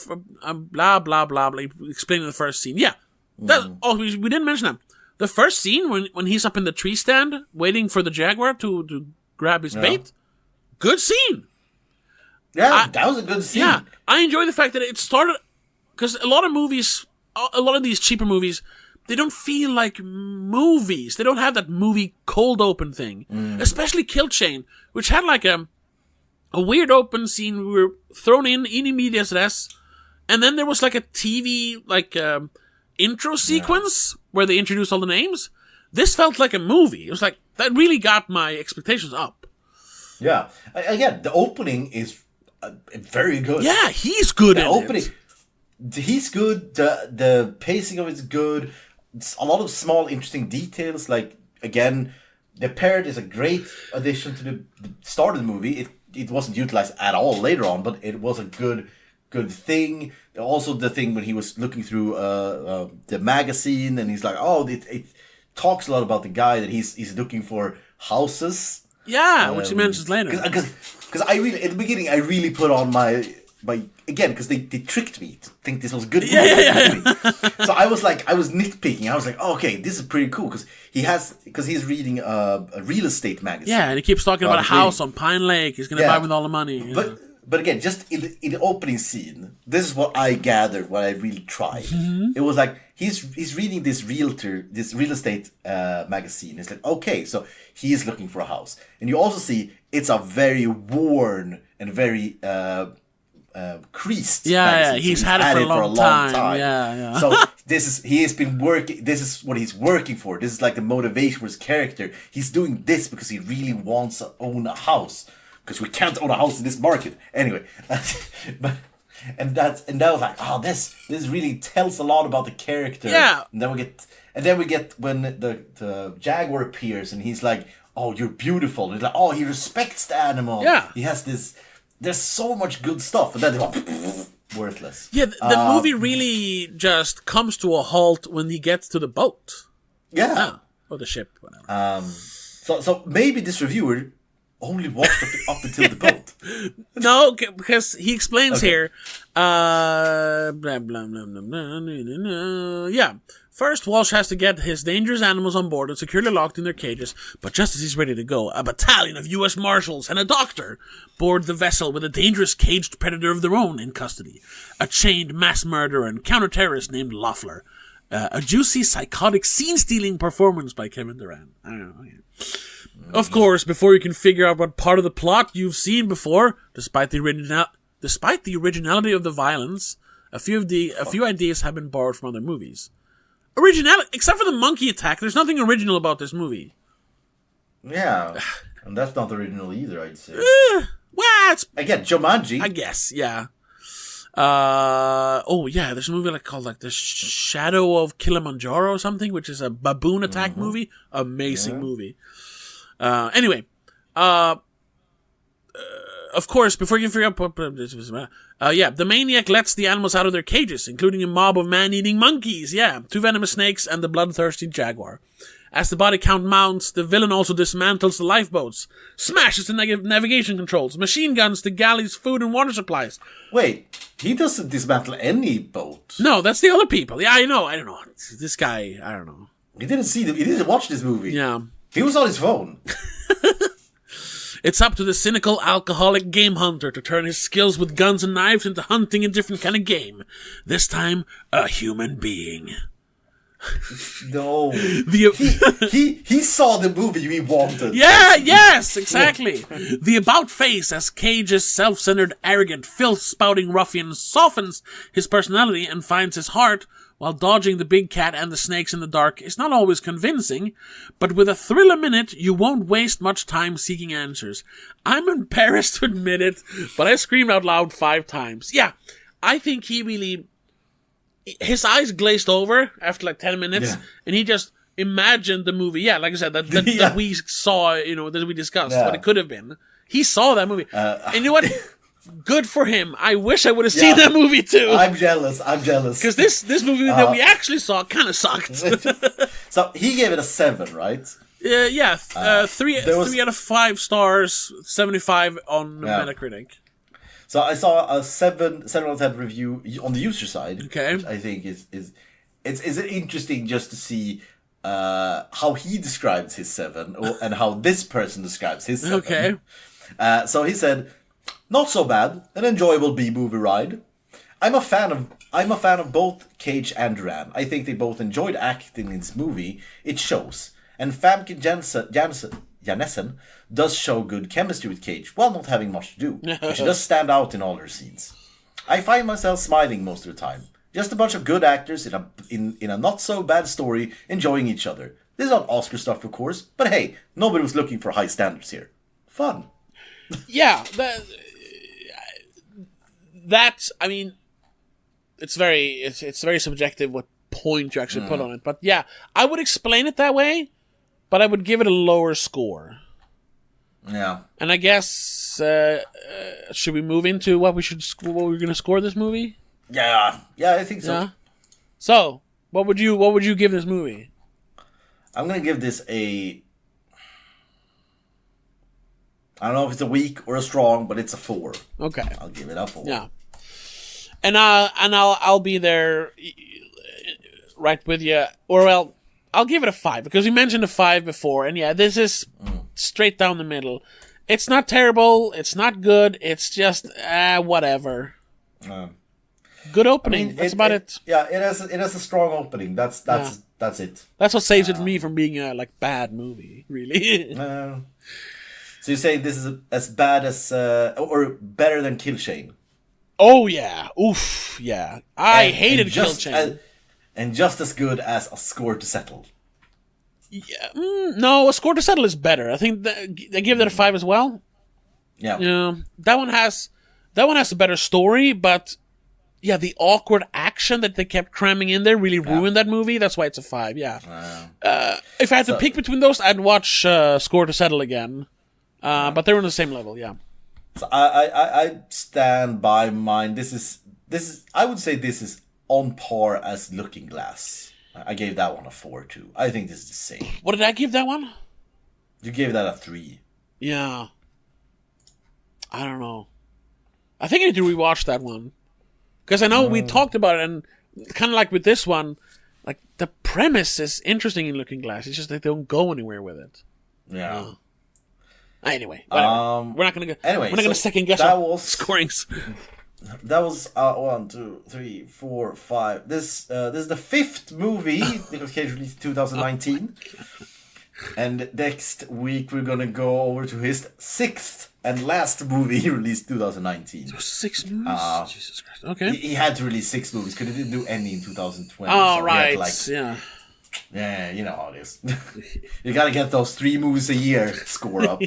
blah, blah, blah, blah, explaining the first scene. Yeah, we didn't mention that. The first scene, when he's up in the tree stand, waiting for the jaguar to grab his bait. Good scene. Yeah, that was a good scene. Yeah, I enjoy the fact that it started, because a lot of these cheaper movies, they don't feel like movies. They don't have that movie cold open thing. Especially Kill Chain, which had like a weird open scene. We were thrown in medias res, and then there was like a TV intro sequence where they introduced all the names. This felt like a movie. It was like, that really got my expectations up. Yeah. Again, the opening is very good. Yeah, he's good He's good. The pacing of it's good. It's a lot of small, interesting details. Like, again, the parrot is a great addition to the start of the movie. It wasn't utilized at all later on, but it was a good thing. Also, the thing when he was looking through the magazine, and he's like, it talks a lot about the guy that he's looking for houses. Yeah, which he mentions later. Because I really, in the beginning, I really put on my again, because they tricked me to think this was a good movie. Yeah. So I was nitpicking. I was like, okay, this is pretty cool, because he's reading a real estate magazine. Yeah, and he keeps talking about a house on Pine Lake. He's going to buy with all the money. But again, just in the opening scene, this is what I gathered when I really tried. It was like, he's reading this real estate magazine. It's like, okay, so he's looking for a house. And you also see it's a very worn and very creased magazine. Yeah, he's had it for a long time. Yeah. So this is what he's working for. This is like the motivation for his character. He's doing this because he really wants to own a house. Because we can't own a house in this market. Anyway, and that was like, this really tells a lot about the character. Yeah. And then we get when the jaguar appears, and he's like, oh, you're beautiful. And he's like, he respects the animal. Yeah. He has this. There's so much good stuff, and then they go, worthless. Yeah, the movie really just comes to a halt when he gets to the boat. Yeah. Or the ship, whatever. So maybe this reviewer only walked up until the boat. No, because he explains here. Blah, blah, blah, blah, blah, blah, blah. Yeah. First, Walsh has to get his dangerous animals on board and securely locked in their cages, but just as he's ready to go, a battalion of U.S. Marshals and a doctor board the vessel with a dangerous caged predator of their own in custody. A chained mass murderer and counter-terrorist named Loeffler. A juicy, psychotic, scene-stealing performance by Kevin Durant. I don't know. Yeah. Of course, before you can figure out what part of the plot you've seen before, despite the originality of the violence, a few ideas have been borrowed from other movies. Originality, except for the monkey attack, there's nothing original about this movie. Yeah, and that's not original either, I'd say. Well, it's... Again, Jumanji. I guess, yeah. There's a movie called The Shadow of Kilimanjaro or something, which is a baboon attack movie. Amazing movie. Anyway, of course, before you figure out what this was about, the maniac lets the animals out of their cages, including a mob of man-eating monkeys, 2 venomous snakes, and the bloodthirsty jaguar. As the body count mounts, the villain also dismantles the lifeboats, smashes the navigation controls, machine guns the galley's food and water supplies. Wait, he doesn't dismantle any boat. No, that's the other people. Yeah, I don't know. This guy, I don't know. He didn't watch this movie. Yeah. He was on his phone. It's up to the cynical, alcoholic game hunter to turn his skills with guns and knives into hunting a different kind of game. This time, a human being. No. He saw the movie we wanted. Yeah, yes, exactly. The about face as Cage's self-centered, arrogant, filth-spouting ruffian softens his personality and finds his heart while dodging the big cat and the snakes in the dark is not always convincing, but with a thrill a minute, you won't waste much time seeking answers. I'm embarrassed to admit it, but I screamed out loud 5 times. Yeah, I think he really... His eyes glazed over after 10 minutes, and he just imagined the movie. Yeah, like I said, that we saw, that we discussed, what it could have been. He saw that movie. And you know what? Good for him. I wish I would have seen that movie too. I'm jealous. Because this movie that we actually saw kind of sucked. So he gave it a 7, right? 3 out of 5 stars, 75 on Metacritic. So I saw a 7 out of 10 review on the user side. Okay. Which I think is interesting just to see how he describes his 7 and how this person describes his 7. Okay. So he said, "Not so bad, an enjoyable B-movie ride. I'm a fan of both Cage and Duran. I think they both enjoyed acting in this movie. It shows. And Famke Janssen does show good chemistry with Cage, while not having much to do. But she does stand out in all her scenes. I find myself smiling most of the time. Just a bunch of good actors in a not so bad story enjoying each other. This is not Oscar stuff, of course, but hey, nobody was looking for high standards here. Fun." Yeah, that's. I mean, it's very subjective what point you actually put on it. But yeah, I would explain it that way, but I would give it a lower score. Yeah. And I guess should we move into what we're going to score this movie? Yeah, I think so. Yeah. So, what would you give this movie? I'm gonna give this a... I don't know if it's a weak or a strong, but it's a 4. Okay. I'll give it a 4. Yeah. And I'll be there right with you. Or well, I'll give it a 5 because we mentioned a 5 before, and yeah, this is straight down the middle. It's not terrible. It's not good. It's just whatever. Good opening. I mean, that's about it. Yeah, it has a strong opening. That's it. That's what saves it for me from being a bad movie, really. So you say this is as bad as or better than Kill Chain? Oh yeah, oof, yeah. I hated Kill Chain. And just as good as A Score to Settle. Yeah, no, A Score to Settle is better. I think they give that a 5 as well. Yeah. That one has a better story, but yeah, the awkward action that they kept cramming in there really ruined that movie. That's why it's a 5. Yeah. If I had to pick between those, I'd watch Score to Settle again. But they're on the same level. Yeah. So I stand by mine. This is I would say this is on par as Looking Glass. I gave that one a 4 too. I think this is the same. What did I give that one? You gave that a 3. Yeah. I don't know. I think I need to rewatch that one. Because I know we talked about it, and kind of like with this one, like the premise is interesting in Looking Glass. It's just that they don't go anywhere with it. Yeah. Anyway, whatever. We're not gonna second guess our scorings. That was 1, 2, 3, 4, 5. This is the 5th movie Nicolas Cage released in 2019. And next week we're gonna go over to his 6th and last movie he released 2019. There were 6 movies? Jesus Christ. Okay. He had to release 6 movies because he didn't do any in 2020. Oh, so right. Yeah. Yeah, you know how it is. You gotta get those 3 movies a year score up.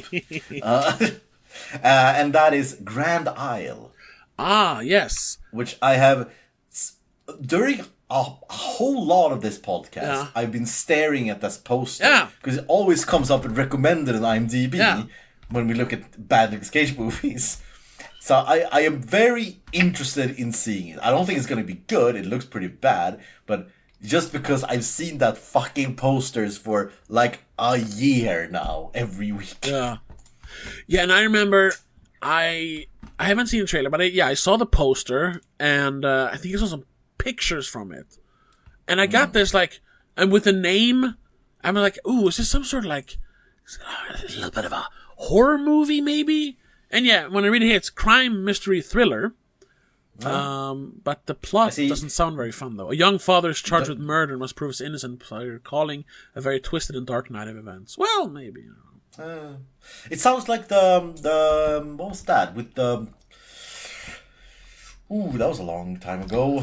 And that is Grand Isle. Ah, yes. Which I have... During a whole lot of this podcast, I've been staring at this poster. Yeah. Because it always comes up and recommended on IMDb when we look at bad Nicolas Cage movies. So I am very interested in seeing it. I don't think it's going to be good. It looks pretty bad. But just because I've seen that fucking posters for like a year now, every week. Yeah. Yeah, and I remember I haven't seen the trailer, but I saw the poster, and I think I saw some pictures from it. And I got this, like, and with the name, I'm like, ooh, is this some sort of, like, a little bit of a horror movie, maybe? And yeah, when I read it here, it's crime, mystery, thriller. But the plot doesn't sound very fun, though. A young father is charged with murder and must prove his innocence by recalling a very twisted and dark night of events. Well, maybe. It sounds like the what was that with the? Ooh, that was a long time ago.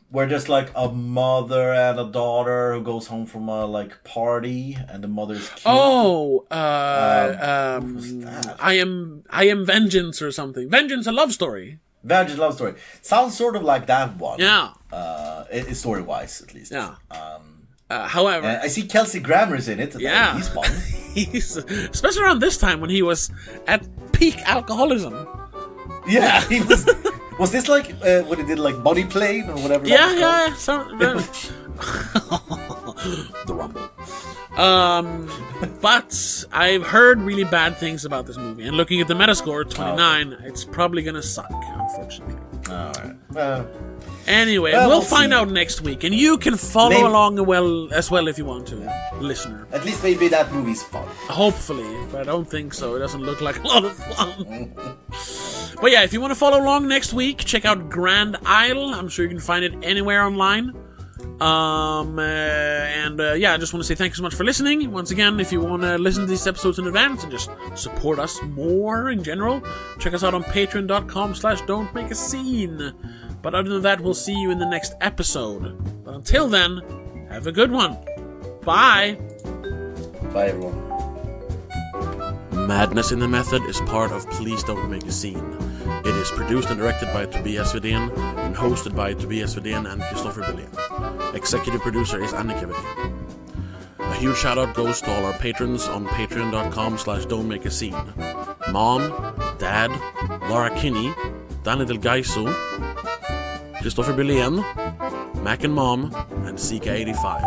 Where there's like a mother and a daughter who goes home from a like party, and the mother's killed. Oh, I am Vengeance or something. Vengeance, a love story. Vengeance, love story. Sounds sort of like that one. Yeah. Story wise, at least. Yeah. However, I see Kelsey Grammer's in it. Yeah, he's fun. He's especially around this time when he was at peak alcoholism. Yeah, he was. Was this like when he did like Body Plane or whatever? Yeah. The Rumble. But I've heard really bad things about this movie, and looking at the Metascore 29, it's probably gonna suck, unfortunately. Alright. Anyway, we'll find out next week, and you can follow along as well if you want to, listener. At least maybe that movie's fun. Hopefully, but I don't think so. It doesn't look like a lot of fun. But yeah, if you want to follow along next week, check out Grand Isle. I'm sure you can find it anywhere online. I just want to say thank you so much for listening. Once again, if you want to listen to these episodes in advance and just support us more in general, check us out on patreon.com/don'tmakeascene. But other than that, we'll see you in the next episode. But until then, have a good one. Bye. Bye, everyone. Madness in the Method is part of Please Don't Make a Scene. It is produced and directed by Tobias Vedén and hosted by Tobias Vedén and Christopher Billén. Executive producer is Annika Vedén. A huge shout out goes to all our patrons on patreon.com/don'tmakeascene. Mom, Dad, Laura Kinney, Danny Del Gaiso, Christopher Billén, Mac and Mom, and Sika85.